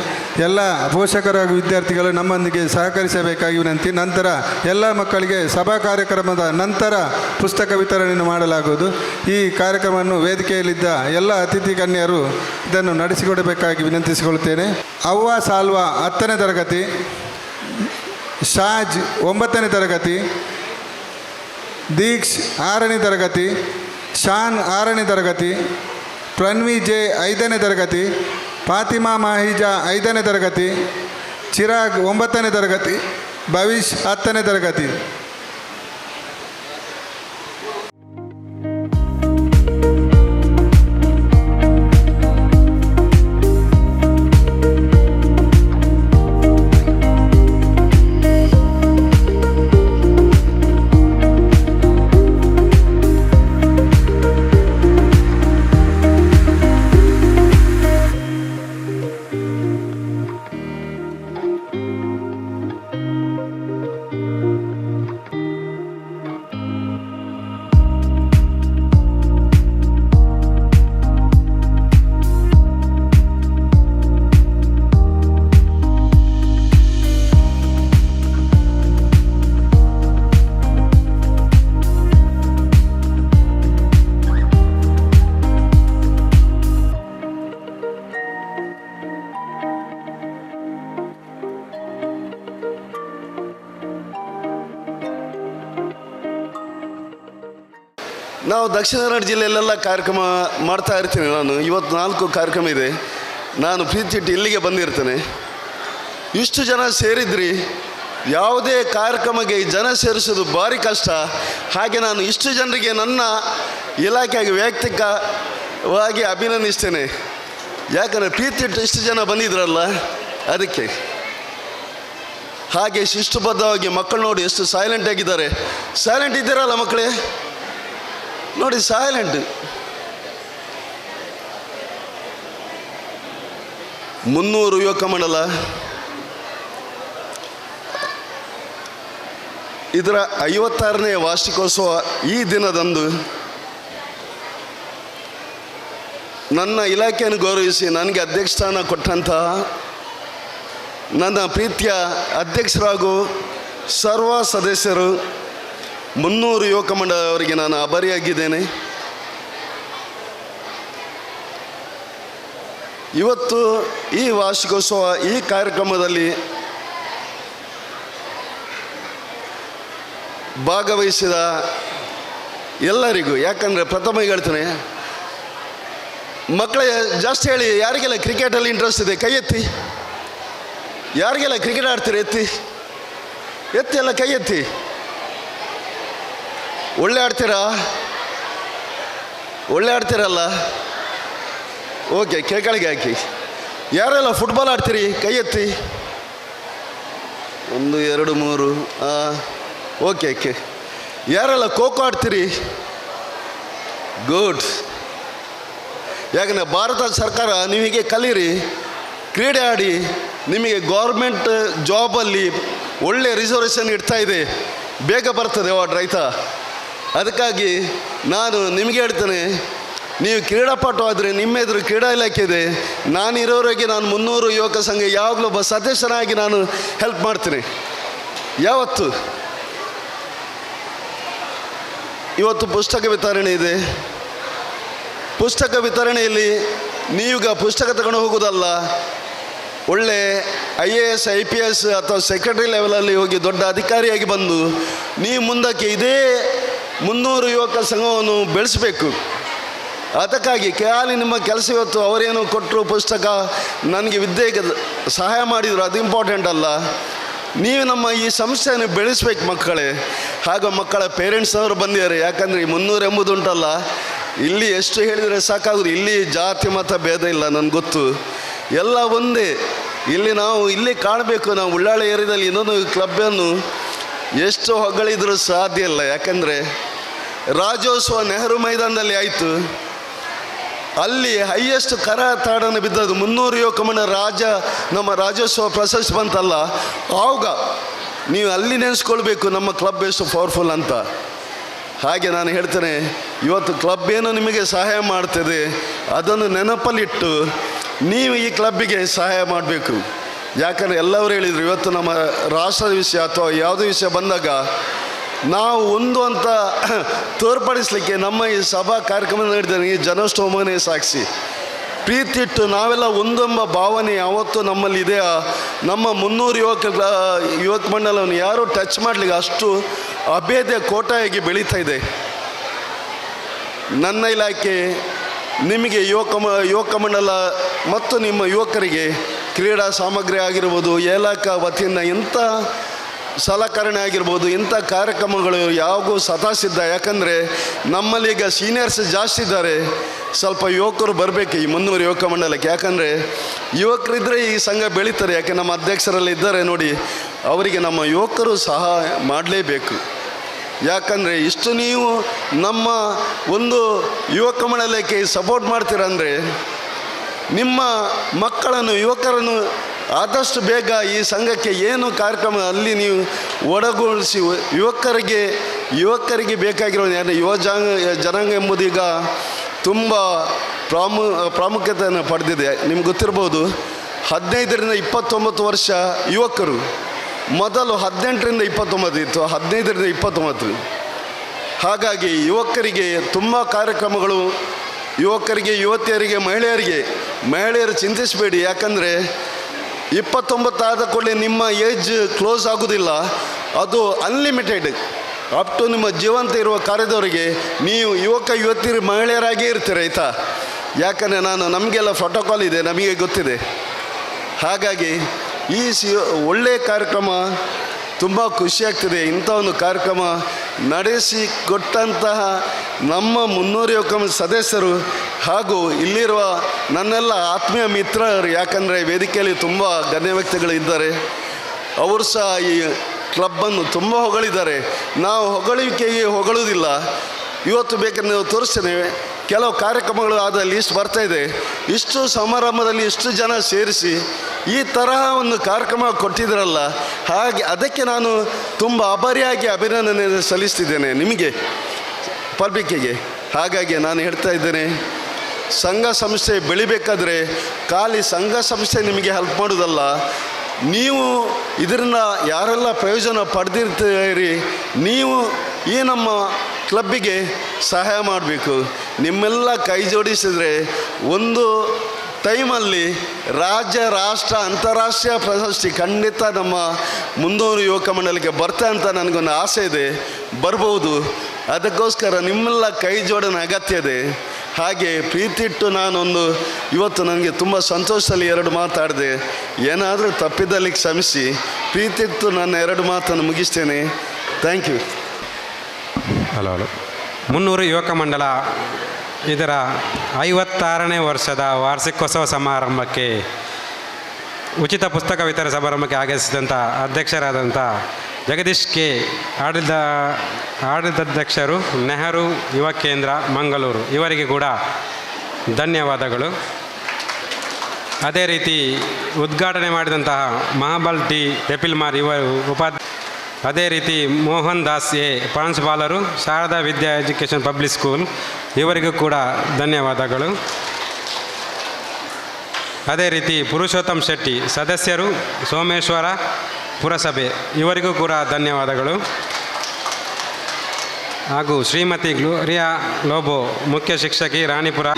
ಎಲ್ಲ ಪೋಷಕರ ವಿದ್ಯಾರ್ಥಿಗಳು ನಮ್ಮೊಂದಿಗೆ ಸಹಕರಿಸಬೇಕಾಗಿ ವಿನಂತಿ. ನಂತರ ಎಲ್ಲ ಮಕ್ಕಳಿಗೆ ಸಭಾ ಕಾರ್ಯಕ್ರಮದ ನಂತರ ಪುಸ್ತಕ ವಿತರಣೆಯನ್ನು ಮಾಡಲಾಗುವುದು. ಈ ಕಾರ್ಯಕ್ರಮವನ್ನು ವೇದಿಕೆಯಲ್ಲಿದ್ದ ಎಲ್ಲ ಅತಿಥಿ ಕನ್ಯರು ಇದನ್ನು ನಡೆಸಿಕೊಡಬೇಕಾಗಿ ವಿನಂತಿಸಿಕೊಳ್ಳುತ್ತೇನೆ. ಅವ್ವ ಸಾಲ್ವಾ 10ನೇ ತರಗತಿ, ಶಾಜ್ 9ನೇ ತರಗತಿ, ದೀಕ್ಷ್ 6ನೇ ತರಗತಿ, ಶಾನ್ 6ನೇ ತರಗತಿ, ಪ್ರಣವಿ ಜೆ 5ನೇ ತರಗತಿ, ಫಾತಿಮಾ ಮಾಹಿಜಾ 5ನೇ ತರಗತಿ, ಚಿರಾಗ್ 9ನೇ ತರಗತಿ, ಭವಿಷ್ 10ನೇ ತರಗತಿ. ನಾವು ದಕ್ಷಿಣ ಕನ್ನಡ ಜಿಲ್ಲೆಯಲ್ಲೆಲ್ಲ ಕಾರ್ಯಕ್ರಮ ಮಾಡ್ತಾ ಇರ್ತೀನಿ. ನಾನು ಇವತ್ತು 4 ಕಾರ್ಯಕ್ರಮ ಇದೆ. ನಾನು ಪ್ರೀತಿಟ್ಟು ಇಲ್ಲಿಗೆ ಬಂದಿರ್ತೇನೆ. ಇಷ್ಟು ಜನ ಸೇರಿದ್ರಿ. ಯಾವುದೇ ಕಾರ್ಯಕ್ರಮಕ್ಕೆ ಜನ ಸೇರಿಸೋದು ಭಾರಿ ಕಷ್ಟ. ಹಾಗೆ ನಾನು ಇಷ್ಟು ಜನರಿಗೆ ನನ್ನ ಇಲಾಖೆಗೆ ವೈಯಕ್ತಿಕವಾಗಿ ಅಭಿನಂದಿಸ್ತೇನೆ. ಯಾಕಂದರೆ ಪ್ರೀತಿಟ್ಟು ಇಷ್ಟು ಜನ ಬಂದಿದ್ರಲ್ಲ ಅದಕ್ಕೆ. ಹಾಗೆ ಶಿಸ್ತುಬದ್ಧವಾಗಿ ಮಕ್ಕಳು ನೋಡಿ ಎಷ್ಟು ಸೈಲೆಂಟ್ ಆಗಿದ್ದಾರೆ. ಸೈಲೆಂಟ್ ಇದ್ದೀರಲ್ಲ ಮಕ್ಕಳೇ, ನೋಡಿ ಸೈಲೆಂಟ್. 300 ಯುವಕ ಮಂಡಲ ಇದರ 56ನೇ ವಾರ್ಷಿಕೋತ್ಸವ ಈ ದಿನದಂದು ನನ್ನ ಇಲಾಖೆಯನ್ನು ಗೌರವಿಸಿ ನನಗೆ ಅಧ್ಯಕ್ಷ ಸ್ಥಾನ ಕೊಟ್ಟಂತಹ ನನ್ನ ಪ್ರೀತಿಯ ಅಧ್ಯಕ್ಷರಾಗೂ ಸರ್ವ ಸದಸ್ಯರು 300 ಯುವಕ ಮಂಡಲವರಿಗೆ ನಾನು ಆಭಾರಿಯಾಗಿದ್ದೇನೆ. ಇವತ್ತು ಈ ವಾರ್ಷಿಕೋತ್ಸವ ಈ ಕಾರ್ಯಕ್ರಮದಲ್ಲಿ ಭಾಗವಹಿಸಿದ ಎಲ್ಲರಿಗೂ, ಯಾಕಂದರೆ ಪ್ರಥಮ ಹೇಳ್ತೇನೆ, ಮಕ್ಕಳೇ ಜಾಸ್ತಿ ಹೇಳಿ, ಯಾರಿಗೆಲ್ಲ ಕ್ರಿಕೆಟಲ್ಲಿ ಇಂಟ್ರೆಸ್ಟ್ ಇದೆ ಕೈ ಎತ್ತಿ. ಯಾರಿಗೆಲ್ಲ ಕ್ರಿಕೆಟ್ ಆಡ್ತೀರಿ ಎತ್ತಿ ಎಲ್ಲ ಕೈ ಎತ್ತಿ. ಒಳ್ಳೆ ಆಡ್ತೀರಲ್ಲ, ಓಕೆ, ಕೇಕಳಿಗೆ ಹಾಕಿ. ಯಾರೆಲ್ಲ ಫುಟ್ಬಾಲ್ ಆಡ್ತೀರಿ ಕೈ ಎತ್ತಿ. 1 2 3 ಓಕೆ. ಯಾರೆಲ್ಲ ಖೋ ಖೋ ಆಡ್ತೀರಿ? ಗುಡ್. ಯಾಕಂದರೆ ಭಾರತ ಸರ್ಕಾರ ನಿಮಗೆ ಕಲೀರಿ, ಕ್ರೀಡೆ ಆಡಿ, ನಿಮಗೆ ಗೌರ್ಮೆಂಟ್ ಜಾಬಲ್ಲಿ ಒಳ್ಳೆ ರಿಸರ್ವೇಷನ್ ಇಡ್ತಾ ಇದೆ, ಬೇಗ ಬರ್ತದೆ ಅವಾರ್ಡ್ ರೈತ. ಅದಕ್ಕಾಗಿ ನಾನು ನಿಮಗೆ ಹೇಳ್ತೇನೆ, ನೀವು ಕ್ರೀಡಾಪಟು ಆದರೆ ನಿಮ್ಮ ಎದುರು ಕ್ರೀಡಾ ಇಲಾಖೆ ಇದೆ. ನಾನಿರೋವರೆಗೆ ನಾನು 300 ಯುವಕ ಸಂಘ ಯಾವಾಗಲೂ ಒಬ್ಬ ಸದಸ್ಯನಾಗಿ ನಾನು ಹೆಲ್ಪ್ ಮಾಡ್ತೀನಿ ಯಾವತ್ತು. ಇವತ್ತು ಪುಸ್ತಕ ವಿತರಣೆ ಇದೆ. ಪುಸ್ತಕ ವಿತರಣೆಯಲ್ಲಿ ನೀವೀಗ ಪುಸ್ತಕ ತಗೊಂಡು ಹೋಗೋದಲ್ಲ, ಒಳ್ಳೆ IAS IPS ಅಥವಾ ಸೆಕ್ರೆಟರಿ ಲೆವೆಲಲ್ಲಿ ಹೋಗಿ ದೊಡ್ಡ ಅಧಿಕಾರಿಯಾಗಿ ಬಂದು ನೀವು ಮುಂದಕ್ಕೆ ಇದೇ 300 ಯುವಕ ಸಂಘವನ್ನು ಬೆಳೆಸಬೇಕು. ಅದಕ್ಕಾಗಿ ಖಾಲಿ ನಿಮ್ಮ ಕೆಲಸ ಇವತ್ತು ಅವರೇನು ಕೊಟ್ಟರು ಪುಸ್ತಕ, ನನಗೆ ವಿದ್ಯೆಗೆ ಸಹಾಯ ಮಾಡಿದರು, ಅದು ಇಂಪಾರ್ಟೆಂಟ್ ಅಲ್ಲ. ನೀವು ನಮ್ಮ ಈ ಸಂಸ್ಥೆಯನ್ನು ಬೆಳೆಸ್ಬೇಕು ಮಕ್ಕಳೇ. ಹಾಗೂ ಮಕ್ಕಳ ಪೇರೆಂಟ್ಸ್ ಅವರು ಬಂದಿದ್ದಾರೆ. ಯಾಕಂದರೆ ಈ 300 ಎಂಬುದುಂಟಲ್ಲ, ಇಲ್ಲಿ ಎಷ್ಟು ಹೇಳಿದರೆ ಸಾಕಾಗೋದು. ಇಲ್ಲಿ ಜಾತಿ ಮತ ಭೇದ ಇಲ್ಲ, ನನಗೆ ಗೊತ್ತು, ಎಲ್ಲ ಒಂದೇ. ಇಲ್ಲಿ ನಾವು ಇಲ್ಲಿ ಕಾಣಬೇಕು. ನಾವು ಉಳ್ಳಾಳ ಏರಿಯಾದಲ್ಲಿ ಇನ್ನೊಂದು ಕ್ಲಬ್ಬನ್ನು ಎಷ್ಟು ಹೊಗಳಿದರೂ ಸಾಧ್ಯ ಇಲ್ಲ. ಯಾಕಂದರೆ ರಾಜ್ಯೋತ್ಸವ ನೆಹರು ಮೈದಾನದಲ್ಲಿ ಆಯಿತು, ಅಲ್ಲಿ ಹೈಯೆಸ್ಟ್ ಕರತಾಡನ ಬಿದ್ದದ್ದು 300 ಯುವಕಮನ ನಮ್ಮ ರಾಜ್ಯೋತ್ಸವ ಪ್ರಶಸ್ತಿ ಬಂತಲ್ಲ, ಆವಾಗ ನೀವು ಅಲ್ಲಿ ನೆನೆಸ್ಕೊಳ್ಬೇಕು ನಮ್ಮ ಕ್ಲಬ್ ಎಷ್ಟು ಪವರ್ಫುಲ್ ಅಂತ. ಹಾಗೆ ನಾನು ಹೇಳ್ತೇನೆ, ಇವತ್ತು ಕ್ಲಬ್ ಏನು ನಿಮಗೆ ಸಹಾಯ ಮಾಡ್ತದೆ ಅದನ್ನು ನೆನಪಲ್ಲಿಟ್ಟು ನೀವು ಈ ಕ್ಲಬ್ಬಿಗೆ ಸಹಾಯ ಮಾಡಬೇಕು. ಯಾಕಂದರೆ ಎಲ್ಲರೂ ಹೇಳಿದರು, ಇವತ್ತು ನಮ್ಮ ರಾಷ್ಟ್ರದ ವಿಷಯ ಅಥವಾ ಯಾವುದೇ ವಿಷಯ ಬಂದಾಗ ನಾವು ಒಂದು ಅಂತ ತೋರ್ಪಡಿಸಲಿಕ್ಕೆ ನಮ್ಮ ಈ ಸಭಾ ಕಾರ್ಯಕ್ರಮ ನಡೆದ ಈ ಜನೋತ್ಸವನೇ ಸಾಕ್ಷಿ. ಪ್ರೀತಿ ಇಟ್ಟು ನಾವೆಲ್ಲ ಒಂದೆಂಬ ಭಾವನೆ ಯಾವತ್ತೂ ನಮ್ಮಲ್ಲಿ ಇದೆಯಾ, ನಮ್ಮ 300 ಯುವಕ ಮಂಡಲವನ್ನು ಯಾರೂ ಟಚ್ ಮಾಡಲಿಕ್ಕೆ ಅಷ್ಟು ಅಭೇದ್ಯ ಕೋಟೆಯಾಗಿ ಬೆಳೀತಾ ಇದೆ. ನನ್ನ ಇಲಾಖೆ ನಿಮಗೆ ಯುವಕ ಮಂಡಲ ಮತ್ತು ನಿಮ್ಮ ಯುವಕರಿಗೆ ಕ್ರೀಡಾ ಸಾಮಗ್ರಿ ಆಗಿರ್ಬೋದು, ಇಲಾಖಾ ವತಿಯಿಂದ ಇಂಥ ಸಲಕರಣೆ ಆಗಿರ್ಬೋದು, ಇಂಥ ಕಾರ್ಯಕ್ರಮಗಳು ಯಾವಾಗೂ ಸದಾಸಿದ್ಧ. ಯಾಕಂದರೆ ನಮ್ಮಲ್ಲೀಗ ಸೀನಿಯರ್ಸ್ ಜಾಸ್ತಿ ಇದ್ದಾರೆ, ಸ್ವಲ್ಪ ಯುವಕರು ಬರಬೇಕು ಈ 300 ಯುವಕ ಮಂಡಲಕ್ಕೆ. ಯಾಕಂದರೆ ಯುವಕರಿದ್ದರೆ ಈ ಸಂಘ ಬೆಳೀತಾರೆ. ಯಾಕೆ ನಮ್ಮ ಅಧ್ಯಕ್ಷರಲ್ಲಿ ಇದ್ದಾರೆ ನೋಡಿ, ಅವರಿಗೆ ನಮ್ಮ ಯುವಕರು ಸಹಾಯ ಮಾಡಲೇಬೇಕು. ಯಾಕಂದರೆ ಇಷ್ಟು ನೀವು ನಮ್ಮ ಒಂದು ಯುವಕ ಮಂಡಲಕ್ಕೆ ಸಪೋರ್ಟ್ ಮಾಡ್ತೀರಂದರೆ ನಿಮ್ಮ ಮಕ್ಕಳನ್ನು ಯುವಕರನ್ನು ಆದಷ್ಟು ಬೇಗ ಈ ಸಂಘಕ್ಕೆ ಏನು ಕಾರ್ಯಕ್ರಮ ಅಲ್ಲಿ ನೀವು ಒಳಗೊಳಿಸಿ ಯುವಕರಿಗೆ ಬೇಕಾಗಿರೋ ಜನಾಂಗ ಎಂಬುದೀಗ ತುಂಬ ಪ್ರಾಮುಖ್ಯತೆಯನ್ನು ಪಡೆದಿದೆ. ನಿಮ್ಗೆ ಗೊತ್ತಿರ್ಬೋದು, 15ರಿಂದ 29 ವರ್ಷ ಯುವಕರು, ಮೊದಲು 18ರಿಂದ 29 ಇತ್ತು, 15ರಿಂದ 29. ಹಾಗಾಗಿ ಯುವಕರಿಗೆ ತುಂಬ ಕಾರ್ಯಕ್ರಮಗಳು, ಯುವಕರಿಗೆ, ಯುವತಿಯರಿಗೆ, ಮಹಿಳೆಯರು ಚಿಂತಿಸಬೇಡಿ. ಯಾಕಂದರೆ 29 ಆದ ಕೂಡಲೇ ನಿಮ್ಮ ಏಜ್ ಕ್ಲೋಸ್ ಆಗೋದಿಲ್ಲ, ಅದು ಅನ್ಲಿಮಿಟೆಡ್. ಅಪ್ ಟು ನಿಮ್ಮ ಜೀವಂತ ಇರುವ ಕಾರ್ಯದವರಿಗೆ ನೀವು ಯುವತಿಯರು ಮಹಿಳೆಯರಾಗೇ ಇರ್ತೀರ ಆಯಿತಾ. ಯಾಕಂದರೆ ನಮಗೆಲ್ಲ ಪ್ರೋಟೋಕಾಲ್ ಇದೆ, ನಮಗೆ ಗೊತ್ತಿದೆ. ಹಾಗಾಗಿ ಈ ಒಳ್ಳೆಯ ಕಾರ್ಯಕ್ರಮ ತುಂಬ ಖುಷಿಯಾಗ್ತದೆ. ಇಂಥ ಒಂದು ಕಾರ್ಯಕ್ರಮ ನಡೆಸಿ ಕೊಟ್ಟಂತಹ ನಮ್ಮ 300 ಯುವಕ ಸದಸ್ಯರು ಹಾಗೂ ಇಲ್ಲಿರುವ ನನ್ನೆಲ್ಲ ಆತ್ಮೀಯ ಮಿತ್ರರು, ಯಾಕಂದರೆ ವೇದಿಕೆಯಲ್ಲಿ ತುಂಬ ಗಣ್ಯ ವ್ಯಕ್ತಿಗಳು ಇದ್ದಾರೆ, ಅವರು ಸಹ ಈ ಕ್ಲಬ್ಬನ್ನು ತುಂಬ ಹೊಗಳಿದ್ದಾರೆ. ನಾವು ಹೊಗಳಿಕೆಗೆ ಹೊಗಳುವುದಿಲ್ಲ. ಇವತ್ತು ಬೇಕಾದ್ರೆ ನೀವು ತೋರಿಸ್ತೇನೆ, ಕೆಲವು ಕಾರ್ಯಕ್ರಮಗಳು ಆದ ಲಿಸ್ಟ್ ಬರ್ತಾಯಿದೆ. ಇಷ್ಟು ಸಮಾರಂಭದಲ್ಲಿ ಇಷ್ಟು ಜನ ಸೇರಿಸಿ ಈ ತರಹ ಒಂದು ಕಾರ್ಯಕ್ರಮ ಕೊಟ್ಟಿದ್ದೀರಲ್ಲ, ಹಾಗೆ ಅದಕ್ಕೆ ನಾನು ತುಂಬ ಆಭಾರಿಯಾಗಿ ಅಭಿನಂದನೆ ಸಲ್ಲಿಸ್ತಿದ್ದೇನೆ ನಿಮಗೆ ಪಬ್ಲಿಕ್ಕಿಗೆ. ಹಾಗಾಗಿ ನಾನು ಹೇಳ್ತಾ ಇದ್ದೇನೆ, ಸಂಘ ಸಂಸ್ಥೆ ಬೆಳಿಬೇಕಾದ್ರೆ ಖಾಲಿ ಸಂಘ ಸಂಸ್ಥೆ ನಿಮಗೆ ಹೆಲ್ಪ್ ಮಾಡೋದಲ್ಲ, ನೀವು ಇದರಿಂದ ಯಾರೆಲ್ಲ ಪ್ರಯೋಜನ ಪಡೆದಿರ್ತೀರಿ, ನೀವು ಈ ನಮ್ಮ ಕ್ಲಬ್ಬಿಗೆ ಸಹಾಯ ಮಾಡಬೇಕು. ನಿಮ್ಮೆಲ್ಲ ಕೈ ಜೋಡಿಸಿದರೆ ಒಂದು ಟೈಮಲ್ಲಿ ರಾಜ್ಯ, ರಾಷ್ಟ್ರ, ಅಂತಾರಾಷ್ಟ್ರೀಯ ಪ್ರಶಸ್ತಿ ಖಂಡಿತ ನಮ್ಮ ಮುನ್ನೂರು ಯುವಕ ಮಂಡಲಕ್ಕೆ ಬರ್ತಾ ಅಂತ ನನಗೊಂದು ಆಸೆ ಇದೆ. ಬರ್ಬೋದು. ಅದಕ್ಕೋಸ್ಕರ ನಿಮ್ಮೆಲ್ಲ ಕೈ ಜೋಡಣೆ ಅಗತ್ಯ ಇದೆ. ಹಾಗೆ ಪ್ರೀತಿಟ್ಟು ನಾನೊಂದು ಇವತ್ತು ನನಗೆ ತುಂಬ ಸಂತೋಷದಲ್ಲಿ 2 ಮಾತಾಡಿದೆ. ಏನಾದರೂ ತಪ್ಪಿದಲ್ಲಿ ಕ್ಷಮಿಸಿ. ಪ್ರೀತಿಟ್ಟು ನನ್ನ 2 ಮಾತನ್ನು ಮುಗಿಸ್ತೇನೆ. Thank you. ಹಲೋ. ಮುನ್ನೂರು ಯುವಕ ಮಂಡಲ ಇದರ 56ನೇ ವರ್ಷದ ವಾರ್ಷಿಕೋತ್ಸವ ಸಮಾರಂಭಕ್ಕೆ ಉಚಿತ ಪುಸ್ತಕ ವಿತರಣೆ ಸಮಾರಂಭಕ್ಕೆ ಆಗಮಿಸಿದಂಥ ಅಧ್ಯಕ್ಷರಾದಂಥ ಜಗದೀಶ್ ಕೆ, ಆಡಳಿತಾಧ್ಯಕ್ಷರು, ನೆಹರು ಯುವ ಕೇಂದ್ರ ಮಂಗಳೂರು, ಇವರಿಗೆ ಕೂಡ ಧನ್ಯವಾದಗಳು. ಅದೇ ರೀತಿ ಉದ್ಘಾಟನೆ ಮಾಡಿದಂತಹ ಮಹಾಬಲ್ ಟಿ ಟೆಪಿಲ್ಮಾರ್ ಇವರು ಅದೇ ರೀತಿ ಮೋಹನ್ ದಾಸ್ ಎ, ಪ್ರಾಂಶುಪಾಲರು, ಶಾರದಾ ವಿದ್ಯಾ ಎಜುಕೇಷನ್ ಪಬ್ಲಿಕ್ ಸ್ಕೂಲ್, ಇವರಿಗೂ ಕೂಡ ಧನ್ಯವಾದಗಳು. ಅದೇ ರೀತಿ ಪುರುಷೋತ್ತಮ್ ಶೆಟ್ಟಿ, ಸದಸ್ಯರು, ಸೋಮೇಶ್ವರ ಪುರಸಭೆ, ಇವರಿಗೂ ಕೂಡ ಧನ್ಯವಾದಗಳು. ಹಾಗೂ ಶ್ರೀಮತಿ ಗ್ಲೋರಿಯಾ ಲೋಬೋ, ಮುಖ್ಯ ಶಿಕ್ಷಕಿ, ರಾಣಿಪುರ,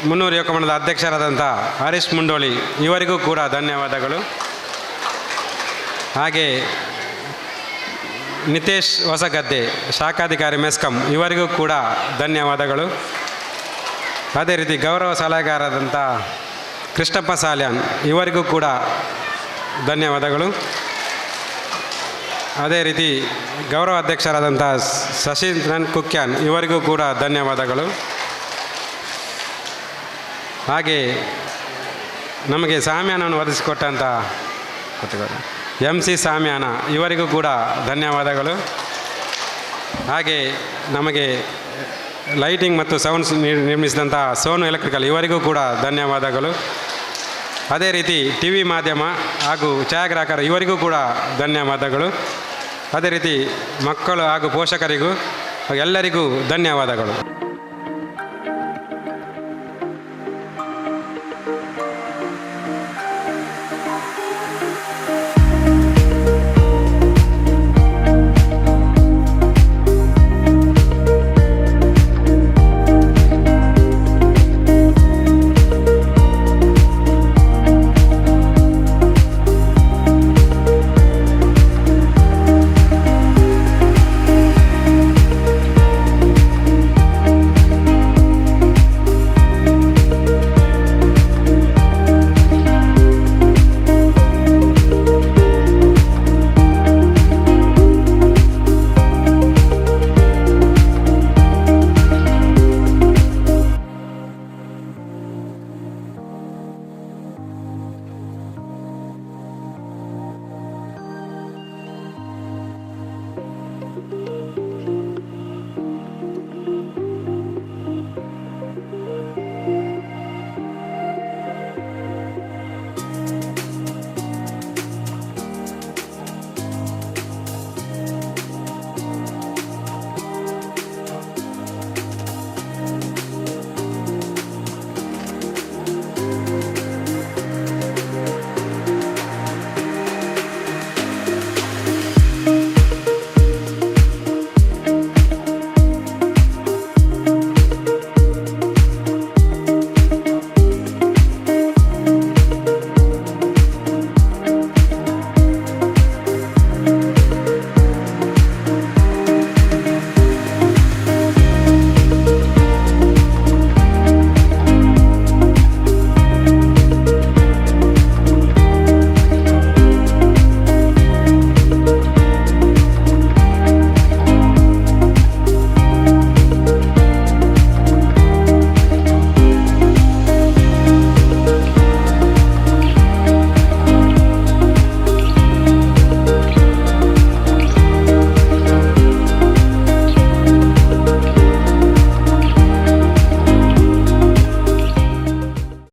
ಮುನ್ನೂರು ಯುವಕ ಮಂಡಲದ ಅಧ್ಯಕ್ಷರಾದಂಥ ಹರೀಶ್ ಮುಂಡೋಳಿ, ಇವರಿಗೂ ಕೂಡ ಧನ್ಯವಾದಗಳು. ಹಾಗೆ ನಿತೇಶ್ ಹೊಸಗದ್ದೆ, ಶಾಖಾಧಿಕಾರಿ ಮೆಸ್ಕಾಂ, ಇವರಿಗೂ ಕೂಡ ಧನ್ಯವಾದಗಳು. ಅದೇ ರೀತಿ ಗೌರವ ಸಲಹೆಗಾರರಾದಂಥ ಕೃಷ್ಣಪ್ಪ ಸಾಲ್ಯಾನ್, ಇವರಿಗೂ ಕೂಡ ಧನ್ಯವಾದಗಳು. ಅದೇ ರೀತಿ ಗೌರವ ಅಧ್ಯಕ್ಷರಾದಂಥ ಶಶಿಧರನ್ ಕುಕ್ಯಾನ್, ಇವರಿಗೂ ಕೂಡ ಧನ್ಯವಾದಗಳು. ಹಾಗೆ ನಮಗೆ ಸಾಮ್ಯಾನವನ್ನು ಒದಗಿಸಿಕೊಟ್ಟಂಥ MC ಸಾಮ್ಯಾನ, ಇವರಿಗೂ ಕೂಡ ಧನ್ಯವಾದಗಳು. ಹಾಗೆ ನಮಗೆ ಲೈಟಿಂಗ್ ಮತ್ತು ಸೌಂಡ್ಸ್ ನಿರ್ಮಿಸಿದಂಥ ಸೋನು ಎಲೆಕ್ಟ್ರಿಕಲ್, ಇವರಿಗೂ ಕೂಡ ಧನ್ಯವಾದಗಳು. ಅದೇ ರೀತಿ TV ಮಾಧ್ಯಮ ಹಾಗೂ ಛಾಯಾಗ್ರಾಹಕರು, ಇವರಿಗೂ ಕೂಡ ಧನ್ಯವಾದಗಳು. ಅದೇ ರೀತಿ ಮಕ್ಕಳು ಹಾಗೂ ಪೋಷಕರಿಗೂ ಎಲ್ಲರಿಗೂ ಧನ್ಯವಾದಗಳು.